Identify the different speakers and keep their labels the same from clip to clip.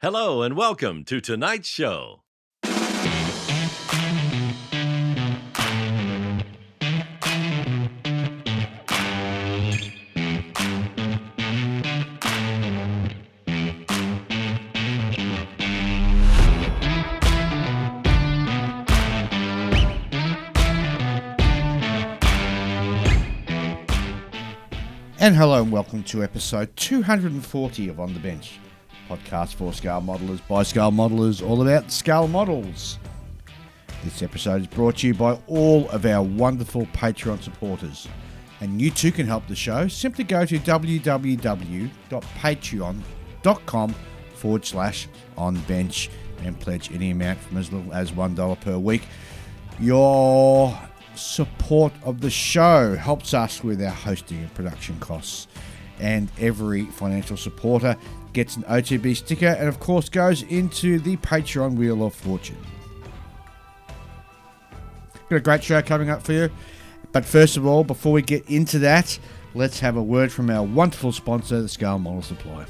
Speaker 1: Hello and welcome to tonight's show.
Speaker 2: And hello and welcome to episode 240 of On the Bench, podcast for scale modelers by scale modelers, all about scale models. This episode is brought to you by all of our wonderful Patreon supporters, and you too can help the show. Simply go to www.patreon.com/onbench and pledge any amount from as little as $1 per week. Your support of the show helps us with our hosting and production costs, and every financial supporter gets an OTB sticker and of course goes into the Patreon Wheel of Fortune. Got a great show coming up for you, but first of all, before we get into that, let's have a word from our wonderful sponsor, the Scale Model Supply.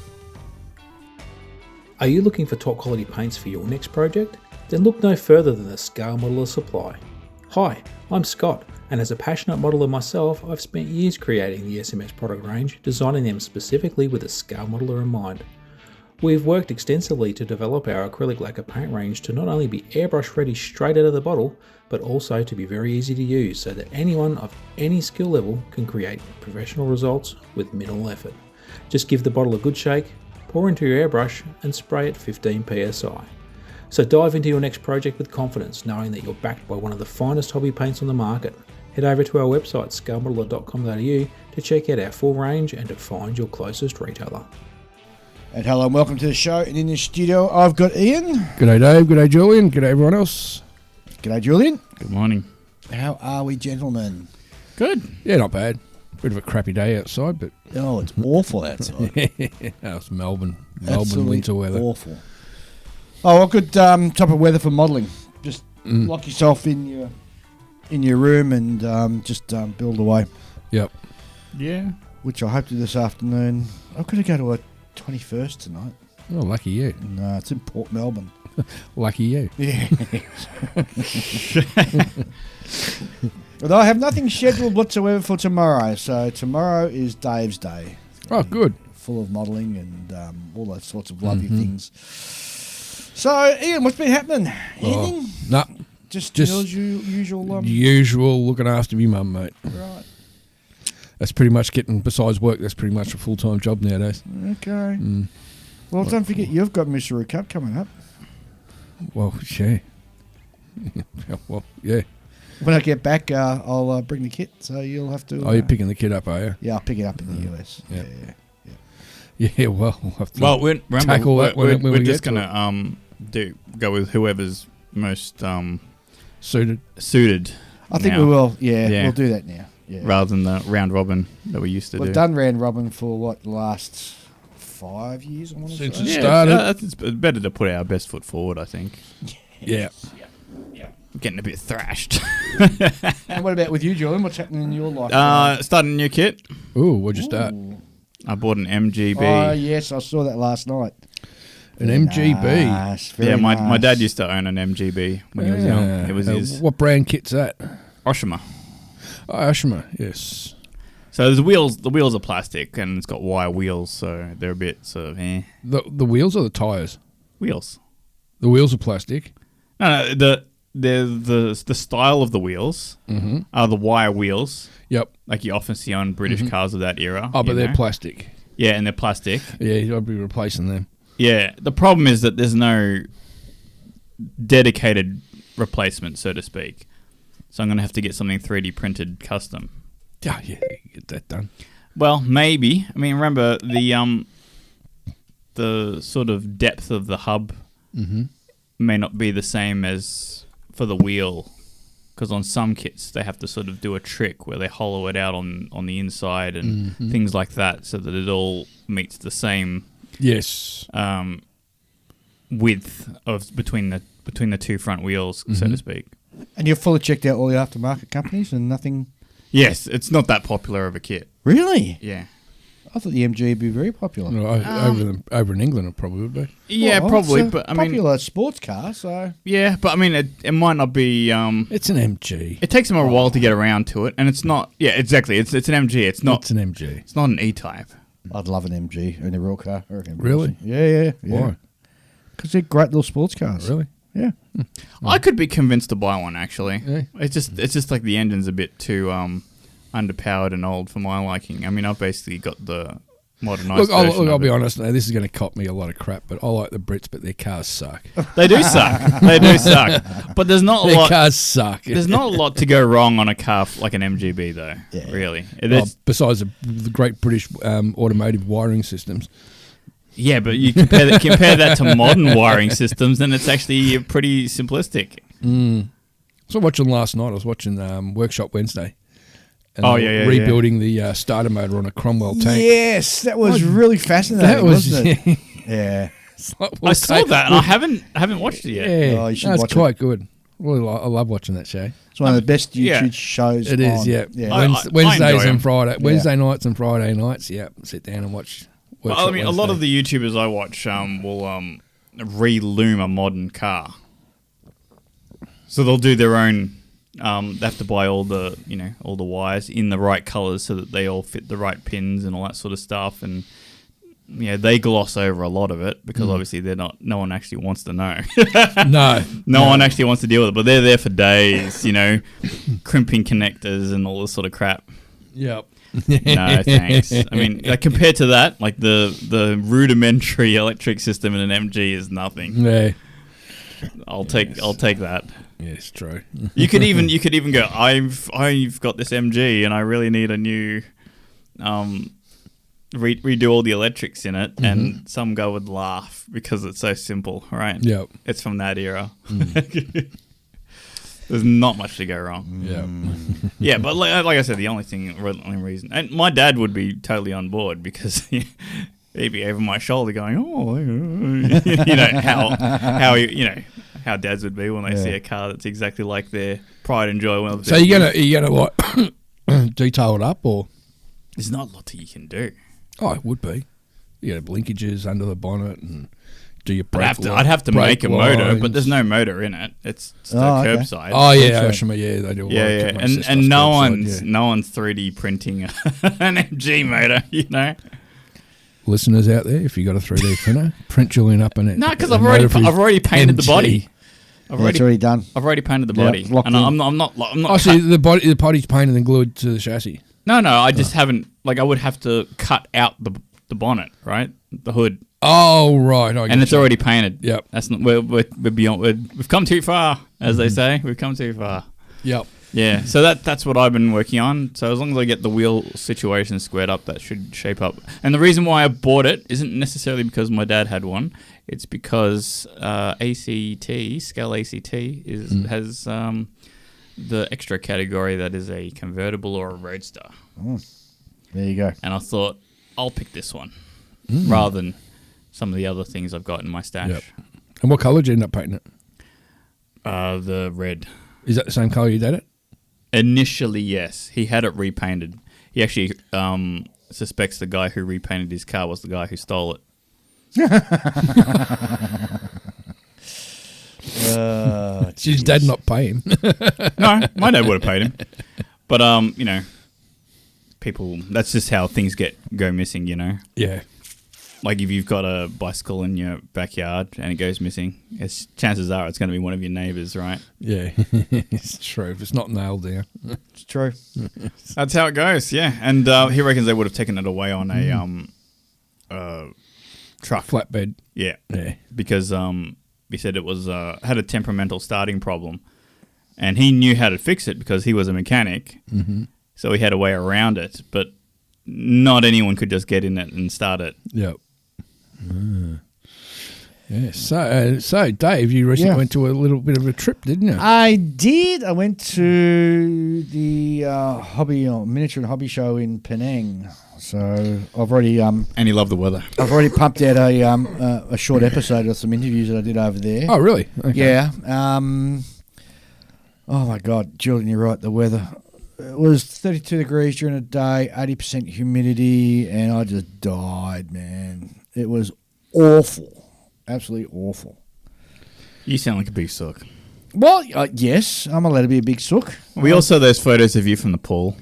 Speaker 3: Are you looking for top quality paints for your next project? Then look no further than the Scale Modeler Supply. Hi, I'm Scott, and as a passionate modeler myself, I've spent years creating the SMS product range, designing them specifically with a scale modeler in mind. We've worked extensively to develop our acrylic lacquer paint range to not only be airbrush ready straight out of the bottle, but also to be very easy to use so that anyone of any skill level can create professional results with minimal effort. Just give the bottle a good shake, pour into your airbrush and spray at 15 psi. So dive into your next project with confidence, knowing that you're backed by one of the finest hobby paints on the market. Head over to our website, scalemodeler.com.au, to check out our full range and to find your closest retailer.
Speaker 2: And hello and welcome to the show. And in the studio, I've got Ian.
Speaker 4: G'day Dave, g'day Julian, g'day everyone else.
Speaker 2: G'day Julian.
Speaker 5: Good morning.
Speaker 2: How are we, gentlemen?
Speaker 4: Good. Yeah, not bad. Bit of a crappy day outside, but...
Speaker 2: Oh, it's awful outside.
Speaker 4: It's Melbourne
Speaker 2: Absolutely
Speaker 4: winter weather.
Speaker 2: Awful. Oh, well, good type of weather for modelling. Just lock yourself in your room and just build away.
Speaker 4: Yep.
Speaker 5: Yeah.
Speaker 2: Which I hope to this afternoon. I've got to go to a 21st tonight.
Speaker 4: Oh, lucky you.
Speaker 2: No, it's in Port Melbourne.
Speaker 4: Lucky you.
Speaker 2: Yeah. Although I have nothing scheduled whatsoever for tomorrow. So tomorrow is Dave's day.
Speaker 4: Oh, good.
Speaker 2: Full of modelling and all those sorts of lovely things. So, Ian, what's been happening? Anything?
Speaker 4: No.
Speaker 2: Just usual.
Speaker 4: Usual looking after me mum, mate.
Speaker 2: Right.
Speaker 4: That's pretty much besides work, that's pretty much a full-time job nowadays.
Speaker 2: Okay. Well, don't forget you've got Mystery Cup coming up.
Speaker 4: Well, yeah. Well, yeah.
Speaker 2: When I get back, I'll bring the kit, so you'll have to...
Speaker 4: Oh, you're picking the kid up, are you?
Speaker 2: Yeah, I'll pick it up in the US.
Speaker 4: Yeah.
Speaker 2: Yeah.
Speaker 4: Yeah, well, we'll have to
Speaker 5: tackle
Speaker 4: that when we
Speaker 5: we're
Speaker 4: get
Speaker 5: just
Speaker 4: to
Speaker 5: going to go with whoever's most
Speaker 4: suited.
Speaker 2: I think
Speaker 5: now.
Speaker 2: we will. Yeah, we'll do that now. Yeah.
Speaker 5: Rather than the round robin that we used to
Speaker 2: We've
Speaker 5: do.
Speaker 2: done round robin for, the last 5 years, I want to
Speaker 4: Since
Speaker 2: say?
Speaker 4: it
Speaker 5: Yeah,
Speaker 4: started.
Speaker 5: it's better to put our best foot forward, I think.
Speaker 4: Yeah.
Speaker 5: Getting a bit thrashed.
Speaker 2: And what about with you, Julian? What's happening in your life?
Speaker 5: Starting a new kit.
Speaker 4: Ooh, what'd you start?
Speaker 2: Ooh.
Speaker 5: I bought an MGB.
Speaker 2: Oh, yes, I saw that last night.
Speaker 4: An MGB?
Speaker 2: Nice, very
Speaker 5: My
Speaker 2: nice.
Speaker 5: dad used to own an MGB when he was young. It was his
Speaker 4: What brand kit's that?
Speaker 5: Oshima.
Speaker 4: Oh, Ashima, yes.
Speaker 5: So the wheels are plastic and it's got wire wheels, so they're a bit sort of
Speaker 4: The wheels or the tyres?
Speaker 5: wheels.
Speaker 4: The wheels are plastic.
Speaker 5: No, the style of the wheels are the wire wheels,
Speaker 4: Yep.
Speaker 5: like you often see on British cars of that era.
Speaker 4: Oh, but
Speaker 5: you
Speaker 4: they're
Speaker 5: know?
Speaker 4: plastic.
Speaker 5: Yeah, and they're plastic.
Speaker 4: Yeah, I'd be replacing them.
Speaker 5: Yeah, the problem is that there's no dedicated replacement, so to speak. So I'm going to have to get something 3D printed custom.
Speaker 4: Yeah, get that done.
Speaker 5: Well, maybe. I mean, remember the sort of depth of the hub may not be the same as for the wheel, because on some kits they have to sort of do a trick where they hollow it out on the inside and things like that, so that it all meets the same width of between the two front wheels, so to speak.
Speaker 2: And you've fully checked out all the aftermarket companies and nothing...
Speaker 5: Yes, it's not that popular of a kit.
Speaker 2: Really?
Speaker 5: Yeah.
Speaker 2: I thought the MG would be very popular.
Speaker 4: No, over in England, it probably would be.
Speaker 5: Yeah,
Speaker 2: Well,
Speaker 5: probably.
Speaker 2: it's a
Speaker 5: But I mean,
Speaker 2: popular sports car, so
Speaker 5: yeah, but I mean, it might not be.
Speaker 4: It's an MG.
Speaker 5: It takes them a while to get around to it, and it's not. Yeah, exactly. It's an MG. It's not.
Speaker 4: It's an MG.
Speaker 5: It's not an E-Type.
Speaker 2: I'd love an MG in a real car. I reckon.
Speaker 4: Really?
Speaker 2: Yeah.
Speaker 4: Why?
Speaker 2: Because they're great little sports cars.
Speaker 4: Really?
Speaker 2: Yeah.
Speaker 5: I could be convinced to buy one actually.
Speaker 4: Yeah.
Speaker 5: It's just like the engine's a bit too underpowered and old for my liking. I mean, I've basically got the modernised
Speaker 4: Look,
Speaker 5: version.
Speaker 4: I'll be honest. Now, this is going to cop me a lot of crap, but I like the Brits, but their cars suck.
Speaker 5: They do suck. They do suck. But there's not a
Speaker 4: Their
Speaker 5: lot.
Speaker 4: cars suck.
Speaker 5: There's not a lot to go wrong on a car like an MGB though.
Speaker 2: Yeah.
Speaker 5: Really.
Speaker 4: Besides the great British automotive wiring systems.
Speaker 5: Yeah, but you compare that to modern wiring systems, and it's actually pretty simplistic.
Speaker 4: So watching last night, I was watching Workshop Wednesday. And
Speaker 5: Oh,
Speaker 4: they
Speaker 5: yeah,
Speaker 4: were
Speaker 5: yeah,
Speaker 4: rebuilding the starter motor on a Cromwell tank.
Speaker 2: Yes, that was really fascinating.
Speaker 4: That was
Speaker 2: wasn't it? Yeah.
Speaker 4: It's like,
Speaker 5: I saw that, and I haven't watched it yet.
Speaker 4: Yeah,
Speaker 2: Oh, you should
Speaker 4: no, it's
Speaker 2: watch it.
Speaker 4: quite good. Really, I love watching that show.
Speaker 2: It's one of the best YouTube
Speaker 5: yeah.
Speaker 2: shows.
Speaker 4: It is,
Speaker 2: on.
Speaker 4: yeah.
Speaker 5: I
Speaker 4: Wednesdays
Speaker 5: enjoy 'em.
Speaker 4: and Wednesday nights and Friday nights. Yeah, sit down and watch.
Speaker 5: Well, I mean, a lot of the YouTubers I watch will re-loom a modern car. So they'll do their own. They have to buy all the wires in the right colors so that they all fit the right pins and all that sort of stuff. And they gloss over a lot of it because obviously they're not. No one actually wants to know.
Speaker 4: no
Speaker 5: one actually wants to deal with it. But they're there for days, crimping connectors and all this sort of crap.
Speaker 4: Yep.
Speaker 5: No, thanks. I mean, compared to that, like the rudimentary electric system in an MG is nothing.
Speaker 4: Yeah.
Speaker 5: I'll take that.
Speaker 4: Yeah, it's true.
Speaker 5: You could even go. I've got this MG and I really need a new redo all the electrics in it, and some guy would laugh because it's so simple, right?
Speaker 4: Yep.
Speaker 5: It's from that era. There's not much to go wrong.
Speaker 4: Yeah.
Speaker 5: Yeah, but like I said, the only reason, and my dad would be totally on board because he'd be over my shoulder going, how dads would be when they see a car that's exactly like their pride and joy.
Speaker 4: So you're gonna what? Detail it up, or
Speaker 5: there's not a lot that you can do.
Speaker 4: oh, it would be. You got blinkages under the bonnet and do your brake.
Speaker 5: I'd have to make a motor, but there's no motor in it. It's the curbside.
Speaker 4: Oh yeah, yeah, they do.
Speaker 5: Yeah. And no one's 3D printing an MG motor,
Speaker 4: Listeners out there, if you got a 3D printer, print Julian up in it.
Speaker 5: No, because I've already painted the body.
Speaker 2: It's already done.
Speaker 5: I've already painted the body,
Speaker 2: locked
Speaker 5: and
Speaker 2: in.
Speaker 5: I'm not.
Speaker 4: Oh, so the body's painted and glued to the chassis.
Speaker 5: No, I just haven't. Like, I would have to cut out the bonnet, right, the hood,
Speaker 4: Oh right,
Speaker 5: and it's already painted.
Speaker 4: Yep.
Speaker 5: That's not. We're beyond. We've come too far, as they say. We've come too far.
Speaker 4: Yep.
Speaker 5: Yeah, so that's what I've been working on. So as long as I get the wheel situation squared up, that should shape up. And the reason why I bought it isn't necessarily because my dad had one. It's because Scale ACT has the extra category that is a convertible or a roadster.
Speaker 2: There you go.
Speaker 5: And I thought, I'll pick this one rather than some of the other things I've got in my stash.
Speaker 4: Yep. And what colour did you end up painting it?
Speaker 5: The red.
Speaker 4: Is that the same colour you did it?
Speaker 5: Initially, yes. He had it repainted. He actually suspects the guy who repainted his car was the guy who stole it.
Speaker 4: His dad not paying.
Speaker 5: No, my dad would have paid him. But, people, that's just how things go missing,
Speaker 4: Yeah.
Speaker 5: Like if you've got a bicycle in your backyard and it goes missing, chances are it's going to be one of your neighbours, right?
Speaker 4: Yeah, it's true. If it's not nailed down.
Speaker 2: It's true.
Speaker 5: That's how it goes, yeah. And he reckons they would have taken it away on a truck.
Speaker 4: Flatbed.
Speaker 5: Yeah.
Speaker 4: Yeah.
Speaker 5: Because he said it was had a temperamental starting problem. And he knew how to fix it because he was a mechanic. Mm-hmm. So he had a way around it. But not anyone could just get in it and start it.
Speaker 4: Yep. Yeah. So Dave, you recently went to a little bit of a trip, didn't you?
Speaker 2: I did. I went to the miniature and hobby show in Penang. So I've already
Speaker 5: and he loved the weather.
Speaker 2: I've already pumped out a short episode of some interviews that I did over there.
Speaker 4: Oh, really? Okay.
Speaker 2: Yeah. Oh my God, Julian, you're right. The weather. it was 32 degrees during the day, 80% humidity, and I just died, man. It was awful, absolutely awful.
Speaker 5: You sound like a big sook.
Speaker 2: Well, yes, I'm allowed to be a big sook.
Speaker 5: We also saw those photos of you from the pool.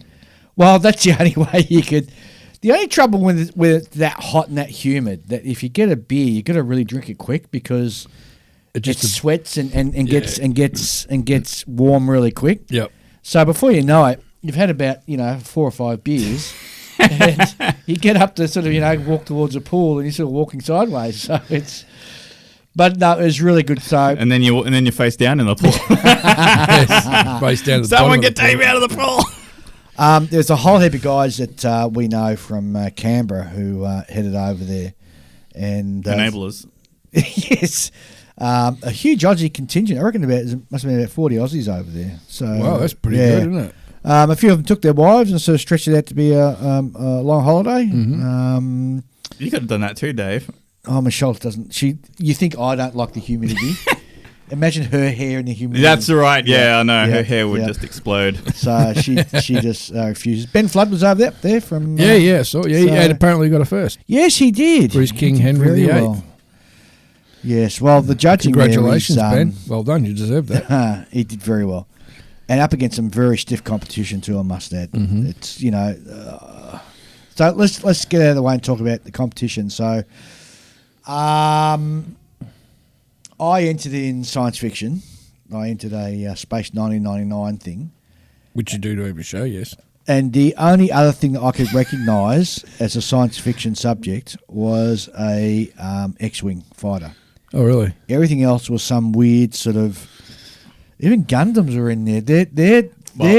Speaker 2: Well, that's the only way you could. The only trouble with it's that hot and that humid, that if you get a beer, you got to really drink it quick because it sweats and gets warm really quick.
Speaker 4: Yep.
Speaker 2: So before you know it, you've had about 4 or 5 beers, and you get up to sort of walk towards a pool, and you're sort of walking sideways. So it's. But no, it was really good. So
Speaker 5: and then you're face down in the pool.
Speaker 4: Yes, face down. To the
Speaker 5: Someone
Speaker 4: bottom
Speaker 5: get
Speaker 4: of the pool.
Speaker 5: Dave out of the pool.
Speaker 2: There's a whole heap of guys that we know from Canberra who headed over there, and
Speaker 5: Enablers.
Speaker 2: yes, a huge Aussie contingent. I reckon must have been about 40 Aussies over there. So
Speaker 4: Wow, that's pretty good, isn't it?
Speaker 2: A few of them took their wives and sort of stretched it out to be a long holiday.
Speaker 4: Mm-hmm.
Speaker 5: You could have done that too, Dave.
Speaker 2: Oh, Michelle doesn't. You think I don't like the humidity? Imagine her hair in the humidity.
Speaker 5: That's right. Yeah, I know.
Speaker 2: Yeah,
Speaker 5: Her hair would
Speaker 2: yeah.
Speaker 5: just explode.
Speaker 2: So she just refuses. Ben Flood was over there from.
Speaker 4: Yeah. So he had apparently got a first.
Speaker 2: Yes, he did.
Speaker 4: For his King
Speaker 2: He did
Speaker 4: Henry
Speaker 2: very
Speaker 4: VIII.
Speaker 2: well. Yes, well, the judging
Speaker 4: Congratulations,
Speaker 2: there
Speaker 4: Ben.
Speaker 2: is,
Speaker 4: Well done. You deserve that.
Speaker 2: he did very well, and up against some very stiff competition too. I must add.
Speaker 4: Mm-hmm.
Speaker 2: It's so let's get out of the way and talk about the competition. So, I entered in science fiction. I entered a Space 1999 thing.
Speaker 4: Which you do to every show, yes.
Speaker 2: And the only other thing that I could recognise as a science fiction subject was a X-wing fighter.
Speaker 4: Oh, really?
Speaker 2: Everything else was some weird sort of. Even Gundams were in there. They're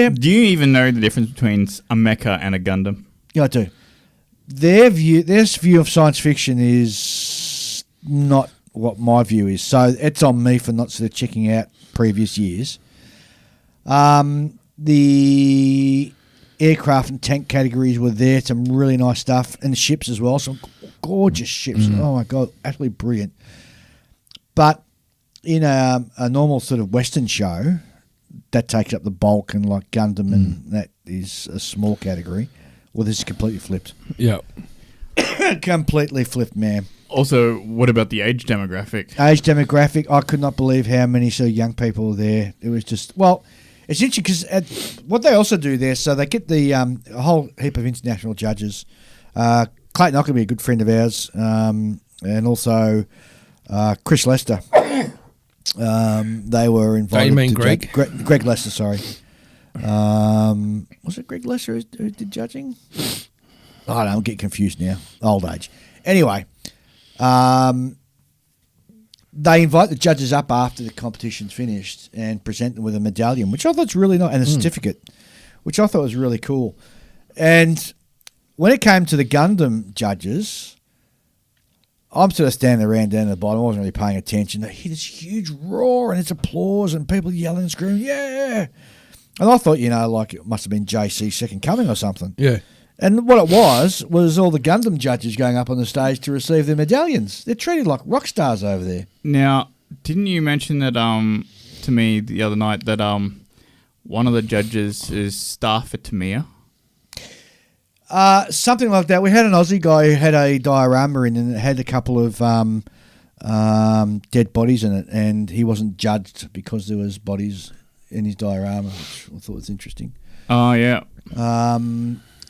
Speaker 5: Do you even know the difference between a mecha and a Gundam?
Speaker 2: Yeah, I do. Their view of science fiction is not what my view is. So it's on me for not sort of checking out previous years. The aircraft and tank categories were there. Some really nice stuff. And the ships as well. Some gorgeous ships.
Speaker 4: Mm.
Speaker 2: Oh, my God. Absolutely brilliant. But in a normal sort of Western show, that takes up the bulk, and like Gundam and that is a small category. Well, this is completely flipped.
Speaker 4: Yeah.
Speaker 2: Completely flipped, man.
Speaker 5: Also, what about the age demographic?
Speaker 2: Age demographic, I could not believe how many sort of young people were there. It was just, well, it's interesting because what they also do there, so they get the a whole heap of international judges. Clayton Ockerby, a good friend of ours, and also Chris Lester. They were invited.
Speaker 4: You mean
Speaker 2: to
Speaker 4: Greg?
Speaker 2: Greg Lester, sorry. Was it Greg Lester who did judging? I don't know, I'm getting confused now. Old age. Anyway, they invite the judges up after the competition's finished and present them with a medallion, which I thought was really nice, and a certificate, which I thought was really cool. And when it came to the Gundam judges, I'm sort of standing around down at the bottom. I wasn't really paying attention. They hear this huge roar and it's applause and people yelling and screaming, yeah. And I thought, like it must have been JC's second coming or something.
Speaker 4: Yeah.
Speaker 2: And what it was all the Gundam judges going up on the stage to receive their medallions. They're treated like rock stars over there.
Speaker 5: Now, didn't you mention that to me the other night that one of the judges is staff at Tamiya?
Speaker 2: Something like that. We had an Aussie guy who had a diorama in and it had a couple of dead bodies in it, and he wasn't judged because there was bodies in his diorama, which I thought was interesting.
Speaker 5: Oh, yeah.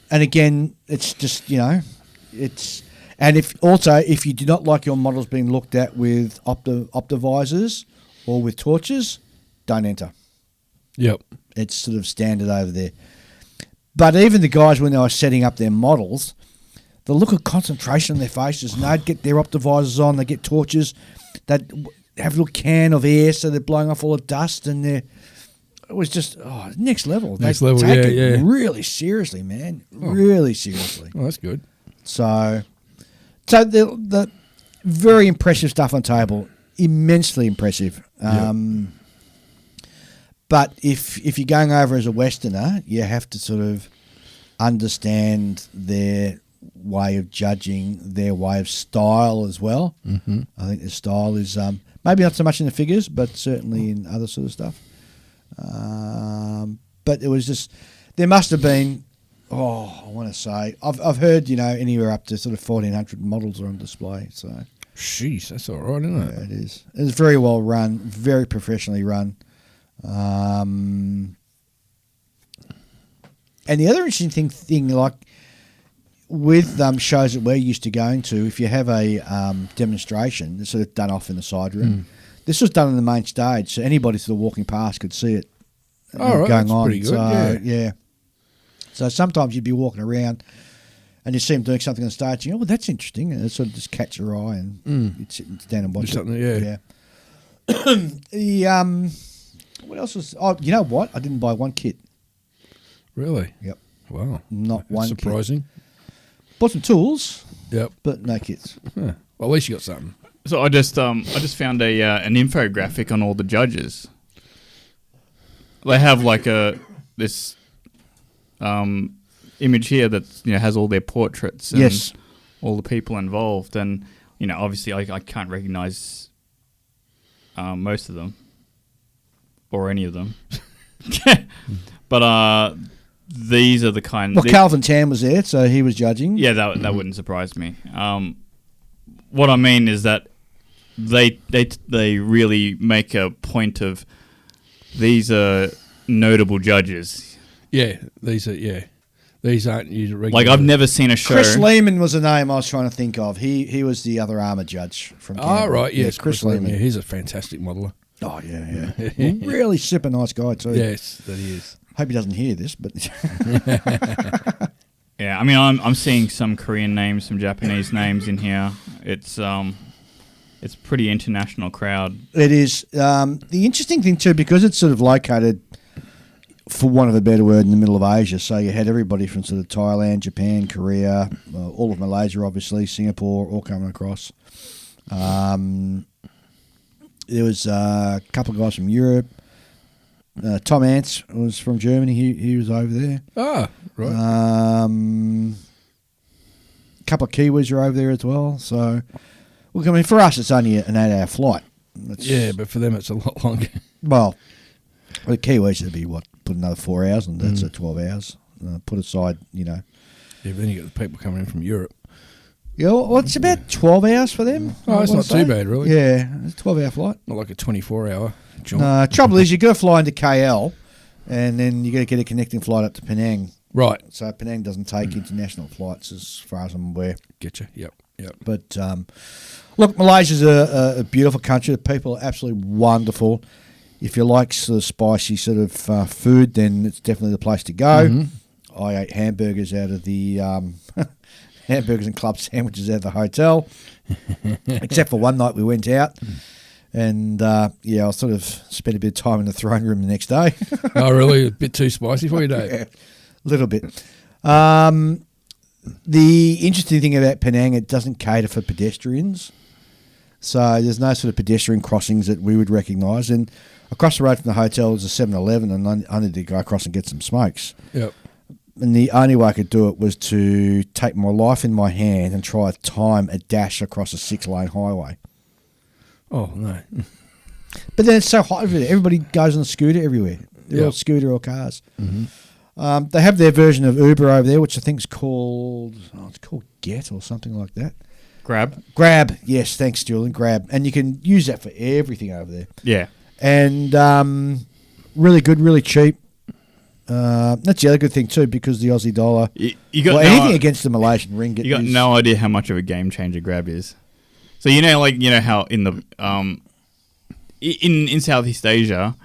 Speaker 2: And again, it's just, it's... And if you do not like your models being looked at with optovisors or with torches, don't enter.
Speaker 4: Yep.
Speaker 2: It's sort of standard over there. But even the guys, when they were setting up their models, the look of concentration on their faces, and they'd get their optovisors on, they get torches, they'd have a little can of air so they're blowing off all the dust, and it was just next level.
Speaker 4: Next
Speaker 2: they
Speaker 4: level,
Speaker 2: take
Speaker 4: yeah,
Speaker 2: it
Speaker 4: yeah.
Speaker 2: really seriously, man. Really seriously.
Speaker 4: Oh, that's good.
Speaker 2: So the very impressive stuff on table, immensely impressive. But if you're going over as a Westerner, you have to sort of understand their way of judging, their way of style as well. Mm-hmm. I think the style is maybe not so much in the figures, but certainly in other sort of stuff. But it was just there must have been. Oh, I want to say I've heard anywhere up to sort of 1,400 models are on display. So,
Speaker 4: Jeez, that's all right, isn't it?
Speaker 2: yeah, it is. It's very well run, very professionally run. And the other interesting thing, like with shows that we're used to going to, if you have a demonstration, it's sort of done off in the side room. This was done on the main stage, so anybody sort of walking past could see it
Speaker 4: Right,
Speaker 2: going
Speaker 4: that's
Speaker 2: on.
Speaker 4: pretty good.
Speaker 2: So,
Speaker 4: Yeah.
Speaker 2: So sometimes you'd be walking around and you see them doing something on stage, and you go, well, that's interesting, and it sort of just catch your eye, and you'd sit down and watch
Speaker 4: Something,
Speaker 2: it. What else was? Oh, you know what? I didn't buy one kit.
Speaker 4: Really?
Speaker 2: Yep.
Speaker 4: Wow.
Speaker 2: Not
Speaker 4: That's
Speaker 2: one
Speaker 4: surprising.
Speaker 2: Kit. Bought some tools,
Speaker 4: Yep.
Speaker 2: but no kits.
Speaker 4: Huh. Well, at least you got something.
Speaker 5: So I just found an infographic on all the judges. They have like this image here that has all their portraits and
Speaker 2: Yes.
Speaker 5: all the people involved, and obviously I can't recognize most of them or any of them, but these are the kind.
Speaker 2: Well, Calvin Tam was there, so he was judging.
Speaker 5: Yeah, that wouldn't surprise me. What I mean is that they really make a point of these are notable judges.
Speaker 4: Yeah, these aren't you regular.
Speaker 5: Like I've never seen a show.
Speaker 2: Chris Lehman was the name I was trying to think of. He was the other armour judge from Canberra.
Speaker 4: Oh, right, yes,
Speaker 2: Chris Lehman.
Speaker 4: Yeah, he's a fantastic modeler.
Speaker 2: Oh, yeah. Really super nice guy, too.
Speaker 4: Yes, that he is.
Speaker 2: Hope he doesn't hear this, but...
Speaker 5: Yeah, I mean, I'm seeing some Korean names, some Japanese names in here. It's a pretty international crowd.
Speaker 2: It is. The interesting thing, too, because it's sort of located, for want of a better word, in the middle of Asia, so you had everybody from sort of Thailand, Japan, Korea, all of Malaysia, obviously, Singapore, all coming across. There was a couple of guys from Europe. Tom Ants was from Germany. He was over there.
Speaker 4: Ah, right.
Speaker 2: A couple of Kiwis are over there as well. So, look, I mean, for us, it's only an 8-hour flight.
Speaker 4: Yeah, but for them, it's a lot longer.
Speaker 2: Well, the Kiwis would be, put another 4 hours, and that's 12 hours. Put aside,
Speaker 4: Yeah, but then you got the people coming in from Europe.
Speaker 2: Yeah, well, it's about 12 hours for them.
Speaker 4: Oh, it's not too bad, really.
Speaker 2: Yeah, it's a 12-hour flight.
Speaker 4: Not like a 24-hour jaunt.
Speaker 2: Trouble is, you've got to fly into KL, and then you got to get a connecting flight up to Penang.
Speaker 4: Right.
Speaker 2: So Penang doesn't take international flights, as far as I'm aware.
Speaker 4: Getcha. Yep.
Speaker 2: But look, Malaysia's a beautiful country. The people are absolutely wonderful. If you like sort of spicy sort of food, then it's definitely the place to go.
Speaker 4: Mm-hmm.
Speaker 2: I ate hamburgers out of the hamburgers and club sandwiches at the hotel, except for one night we went out. And, I sort of spent a bit of time in the throne room the next day.
Speaker 4: Oh, really? A bit too spicy for you, Dave?
Speaker 2: Yeah, a little bit. The interesting thing about Penang, it doesn't cater for pedestrians. So there's no sort of pedestrian crossings that we would recognise. And across the road from the hotel is a 7-Eleven, and I needed to go across and get some smokes.
Speaker 4: Yep.
Speaker 2: And the only way I could do it was to take my life in my hand and try to time a dash across a 6-lane highway.
Speaker 4: Oh, no.
Speaker 2: But then it's so hot over there. Everybody goes on a scooter everywhere. They're all
Speaker 4: Yep.
Speaker 2: scooter or cars.
Speaker 4: Mm-hmm.
Speaker 2: They have their version of Uber over there, which I think is called, it's called Get or something like that. Grab. Yes, thanks, Julian. Grab. And you can use that for everything over there.
Speaker 5: Yeah.
Speaker 2: And really good, really cheap. That's the other good thing too, because the Aussie dollar.
Speaker 5: You got
Speaker 2: well,
Speaker 5: no
Speaker 2: anything against the Malaysian ringgit.
Speaker 5: You got no idea how much of a game changer Grab is. So how in the in Southeast Asia,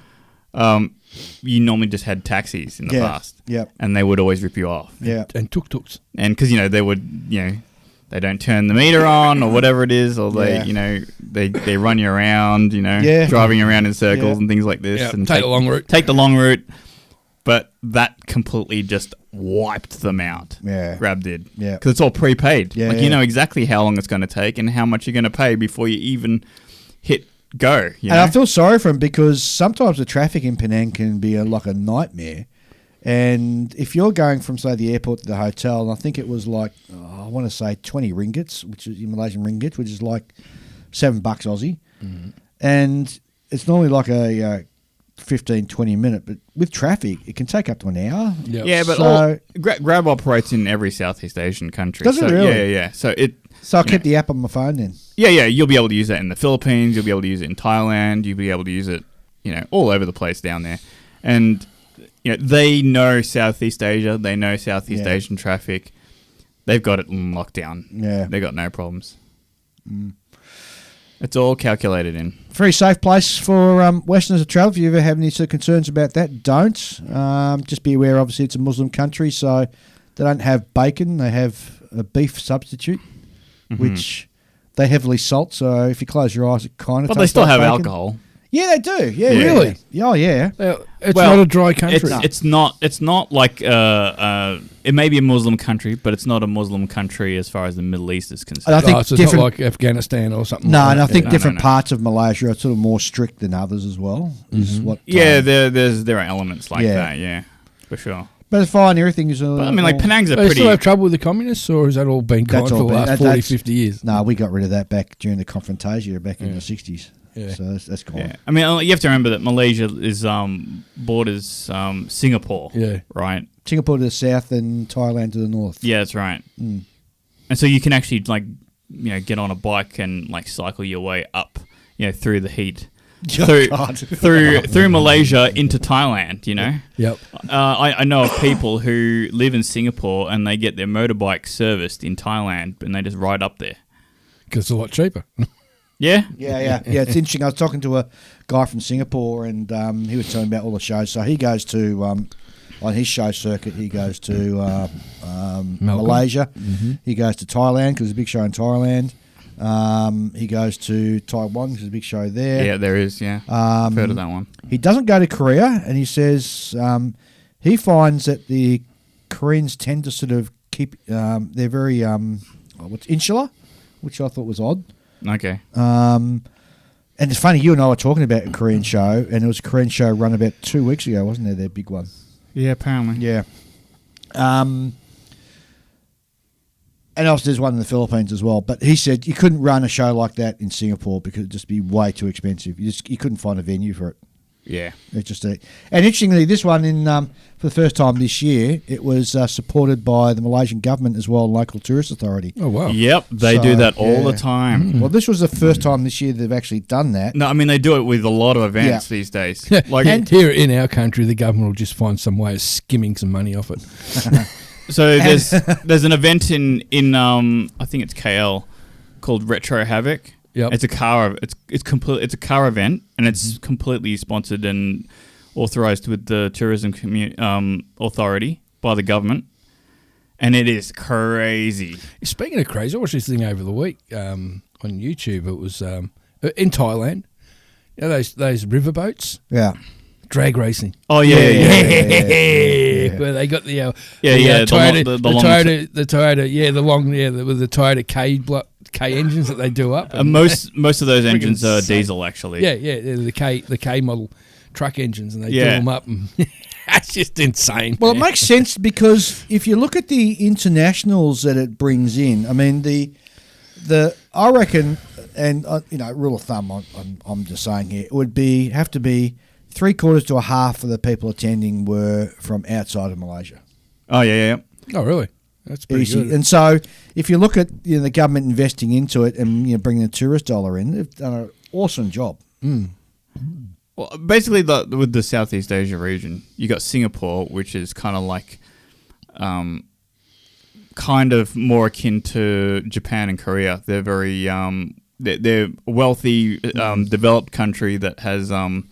Speaker 5: you normally just had taxis in the past.
Speaker 2: Yep.
Speaker 5: And they would always rip you off.
Speaker 2: Yeah.
Speaker 4: And tuk-tuks.
Speaker 5: And because they would they don't turn the meter on or whatever it is, or they they run you around, driving around in circles and things like this, and
Speaker 4: take the long route.
Speaker 5: Take the long route. But that completely just wiped them out.
Speaker 2: Yeah.
Speaker 5: Grab did.
Speaker 2: Yeah.
Speaker 5: Because it's all prepaid.
Speaker 2: Yeah,
Speaker 5: you know exactly how long it's going to take and how much you're going to pay before you even hit go.
Speaker 2: And I feel sorry for them, because sometimes the traffic in Penang can be like a nightmare. And if you're going from, say, the airport to the hotel, and I think it was like, I want to say 20 ringgits, which is Malaysian ringgit, which is like $7 Aussie. Mm-hmm. And it's normally like a 15, 20 minute, but with traffic, it can take up to an hour.
Speaker 4: Yep.
Speaker 5: Yeah, but
Speaker 2: So-
Speaker 5: Grab operates in every Southeast Asian country.
Speaker 2: Does it
Speaker 5: so,
Speaker 2: really?
Speaker 5: Yeah. So
Speaker 2: I kept the app on my phone then.
Speaker 5: Yeah, you'll be able to use that in the Philippines. You'll be able to use it in Thailand. You'll be able to use it, all over the place down there. And they know Southeast Asia. They know Southeast Asian traffic. They've got it in lockdown.
Speaker 2: Yeah.
Speaker 5: They got no problems. It's all calculated in.
Speaker 2: Very safe place for Westerners to travel. If you ever have any sort of concerns about that, don't. Just be aware, obviously, it's a Muslim country, so they don't have bacon. They have a beef substitute, which they heavily salt. So if you close your eyes, it kind of
Speaker 5: But they
Speaker 2: tastes
Speaker 5: still
Speaker 2: like
Speaker 5: have
Speaker 2: bacon.
Speaker 5: alcohol.
Speaker 2: Yeah, they do. Yeah,
Speaker 4: Really?
Speaker 2: Yeah. Oh, yeah.
Speaker 4: It's
Speaker 5: Well,
Speaker 4: not a dry country.
Speaker 5: It's not like it may be a Muslim country, but it's not a Muslim country as far as the Middle East is concerned.
Speaker 2: I think
Speaker 4: so it's not
Speaker 2: different.
Speaker 4: like Afghanistan or something.
Speaker 2: No,
Speaker 4: like
Speaker 2: and I
Speaker 4: that.
Speaker 2: think
Speaker 5: No,
Speaker 2: different
Speaker 5: no.
Speaker 2: parts of Malaysia are sort of more strict than others as well. Is what?
Speaker 5: Yeah, there are elements like
Speaker 2: Yeah.
Speaker 5: that. Yeah, for sure.
Speaker 2: But it's fine. Everything is.
Speaker 5: But I mean, like Penang's a
Speaker 4: They
Speaker 5: pretty.
Speaker 4: still have trouble with the communists, or has that all been gone
Speaker 2: That's
Speaker 4: for
Speaker 2: all
Speaker 4: the
Speaker 2: been-
Speaker 4: last
Speaker 2: that-
Speaker 4: 40,
Speaker 2: that's-
Speaker 4: 50 years?
Speaker 2: No, we got rid of that back during the confrontation back in the 60s.
Speaker 4: Yeah.
Speaker 2: So that's gone.
Speaker 5: Yeah, I mean, you have to remember that Malaysia is borders Singapore.
Speaker 4: Yeah.
Speaker 5: Right.
Speaker 2: Singapore to the south and Thailand to the north.
Speaker 5: Yeah, that's right. And so you can actually get on a bike and cycle your way up, through the heat. Through,
Speaker 2: God.
Speaker 5: through Malaysia into Thailand,
Speaker 4: Yep.
Speaker 5: I know of people who live in Singapore and they get their motorbike serviced in Thailand and they just ride up there.
Speaker 4: Because it's a lot cheaper.
Speaker 5: Yeah?
Speaker 2: Yeah. It's interesting. I was talking to a guy from Singapore, and he was telling me about all the shows. So he goes to on his show circuit. He goes to Malaysia. He goes to Thailand because there's a big show in Thailand. He goes to Taiwan because there's a big show there.
Speaker 5: Yeah, there is, yeah. I've heard of that one.
Speaker 2: He doesn't go to Korea, and he says he finds that the Koreans tend to sort of keep. They're very insular, which I thought was odd.
Speaker 5: Okay.
Speaker 2: And it's funny, you and I were talking about a Korean show, and it was a Korean show run about 2 weeks ago, wasn't there? Their big one.
Speaker 5: Yeah, apparently.
Speaker 2: Yeah. And also there's one in the Philippines as well. But he said you couldn't run a show like that in Singapore because it'd just be way too expensive. You couldn't find a venue for it.
Speaker 5: Yeah.
Speaker 2: It's just and interestingly, this one for the first time this year, it was supported by the Malaysian government as well, and local tourist authority.
Speaker 4: Oh, wow.
Speaker 5: Yep, they
Speaker 2: So,
Speaker 5: do that all
Speaker 2: yeah.
Speaker 5: the time.
Speaker 2: Well, this was the first time this year they've actually done that.
Speaker 5: No, I mean, they do it with a lot of events
Speaker 2: Yeah.
Speaker 5: these days.
Speaker 4: Like here in our country, the government will just find some way of skimming some money off it.
Speaker 5: So there's an event in I think it's KL called Retro Havoc.
Speaker 4: Yep.
Speaker 5: It's a car. It's a car event, and it's completely sponsored and authorized with the tourism authority by the government, and it is crazy.
Speaker 4: Speaking of crazy, I watched this thing over the week on YouTube. It was in Thailand. You know those riverboats,
Speaker 2: Yeah.
Speaker 4: drag racing.
Speaker 5: Oh yeah.
Speaker 4: Where they got the
Speaker 5: Toyota,
Speaker 4: the
Speaker 5: the long-
Speaker 4: Toyota, with the Toyota K engines that they do up.
Speaker 5: And most of those engines are
Speaker 4: insane.
Speaker 5: diesel, actually.
Speaker 4: Yeah, the K model truck engines, and they do
Speaker 5: Yeah.
Speaker 4: them up. And that's just insane.
Speaker 2: Well, it makes sense because if you look at the internationals that it brings in, I mean the I reckon, and rule of thumb, I'm just saying here, it would have to be 3/4 to a half of the people attending were from outside of Malaysia.
Speaker 5: Oh yeah.
Speaker 4: Oh, really? That's pretty
Speaker 2: Easy.
Speaker 4: good.
Speaker 2: And so if you look at the government investing into it and bringing the tourist dollar in, they've done an awesome job.
Speaker 5: Well, basically, with the Southeast Asia region, you got Singapore, which is kind of like, kind of more akin to Japan and Korea. They're very, they're a wealthy, developed country that has, a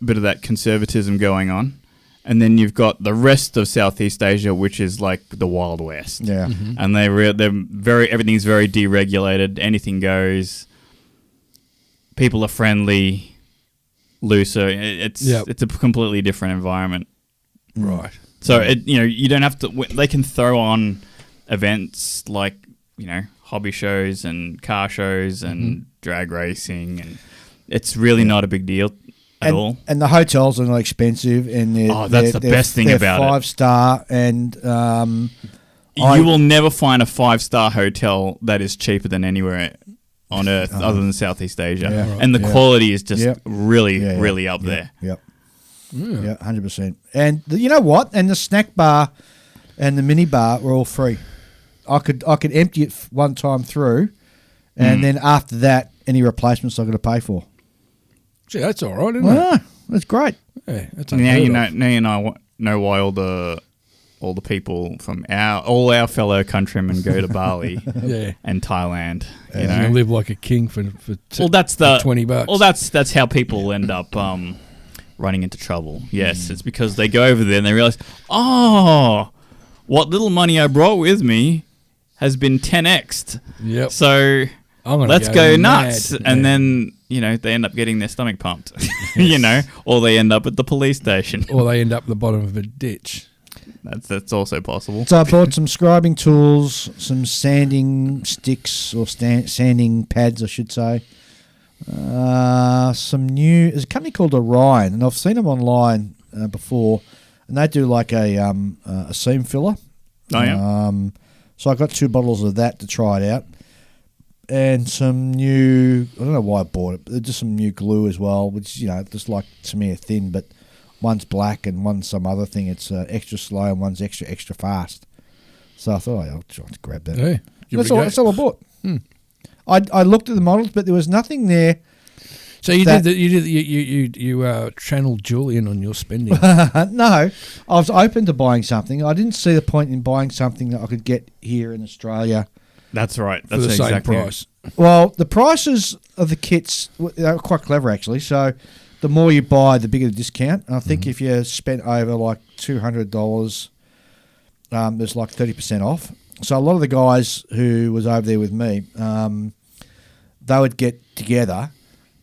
Speaker 5: bit of that conservatism going on. And then you've got the rest of Southeast Asia, which is like the Wild West.
Speaker 2: Yeah.
Speaker 5: And everything's very deregulated. Anything goes. People are friendly, looser. It's a completely different environment.
Speaker 4: Right.
Speaker 5: So you don't have to. They can throw on events like hobby shows and car shows and drag racing, and it's really not a big deal at all.
Speaker 2: And the hotels are not expensive, and
Speaker 5: that's the best thing about it.
Speaker 2: 5-star, and
Speaker 5: You will never find a 5-star hotel that is cheaper than anywhere on earth other than Southeast Asia.
Speaker 2: Yeah.
Speaker 5: And the quality is just
Speaker 2: Yep.
Speaker 5: really up there.
Speaker 2: Yep. Yeah, 100%. And you know what? And the snack bar and the mini bar were all free. I could empty it one time through, and then after that, any replacements I've got to pay for.
Speaker 4: Gee, that's all right, isn't
Speaker 2: Well, that's great.
Speaker 4: it? Yeah, that's
Speaker 5: Now you
Speaker 4: unheard of.
Speaker 5: know why all the people from all our fellow countrymen go to Bali
Speaker 4: Yeah.
Speaker 5: and Thailand. You
Speaker 4: You
Speaker 5: know,
Speaker 4: live like a king for
Speaker 5: well, that's the
Speaker 4: $20.
Speaker 5: Well, that's how people end up running into trouble. Yes, it's because they go over there and they realize, oh, what little money I brought with me has been 10x'd.
Speaker 4: Yep.
Speaker 5: So
Speaker 4: I'm gonna
Speaker 5: let's go
Speaker 4: mad.
Speaker 5: nuts.
Speaker 4: Yeah.
Speaker 5: And then, they end up getting their stomach pumped, or they end up at the police station.
Speaker 4: Or they end up at the bottom of a ditch.
Speaker 5: That's also possible.
Speaker 2: So I bought some scribing tools, some sanding sticks or sanding pads, I should say. There's a company called Orion, and I've seen them online before, and they do like a seam filler.
Speaker 5: Oh, yeah?
Speaker 2: So I got 2 bottles of that to try it out, and some new, I don't know why I bought it, but just some new glue as well, which, just like Tamir thin, but one's black and one's some other thing. It's extra slow and one's extra fast. So I thought, I'll try to grab that.
Speaker 4: Yeah.
Speaker 2: That's all I bought. I looked at the models, but there was nothing there.
Speaker 4: So you
Speaker 2: That-
Speaker 4: you channeled Julian on your spending.
Speaker 2: No, I was open to buying something. I didn't see the point in buying something that I could get here in Australia.
Speaker 5: That's right.
Speaker 4: for
Speaker 5: That's
Speaker 4: the same
Speaker 5: exactly
Speaker 4: price.
Speaker 2: Well, the prices of the kits, they were quite clever, actually. So the more you buy, the bigger the discount. And I think if you spent over like $200, there's like 30% off. So a lot of the guys who was over there with me, they would get together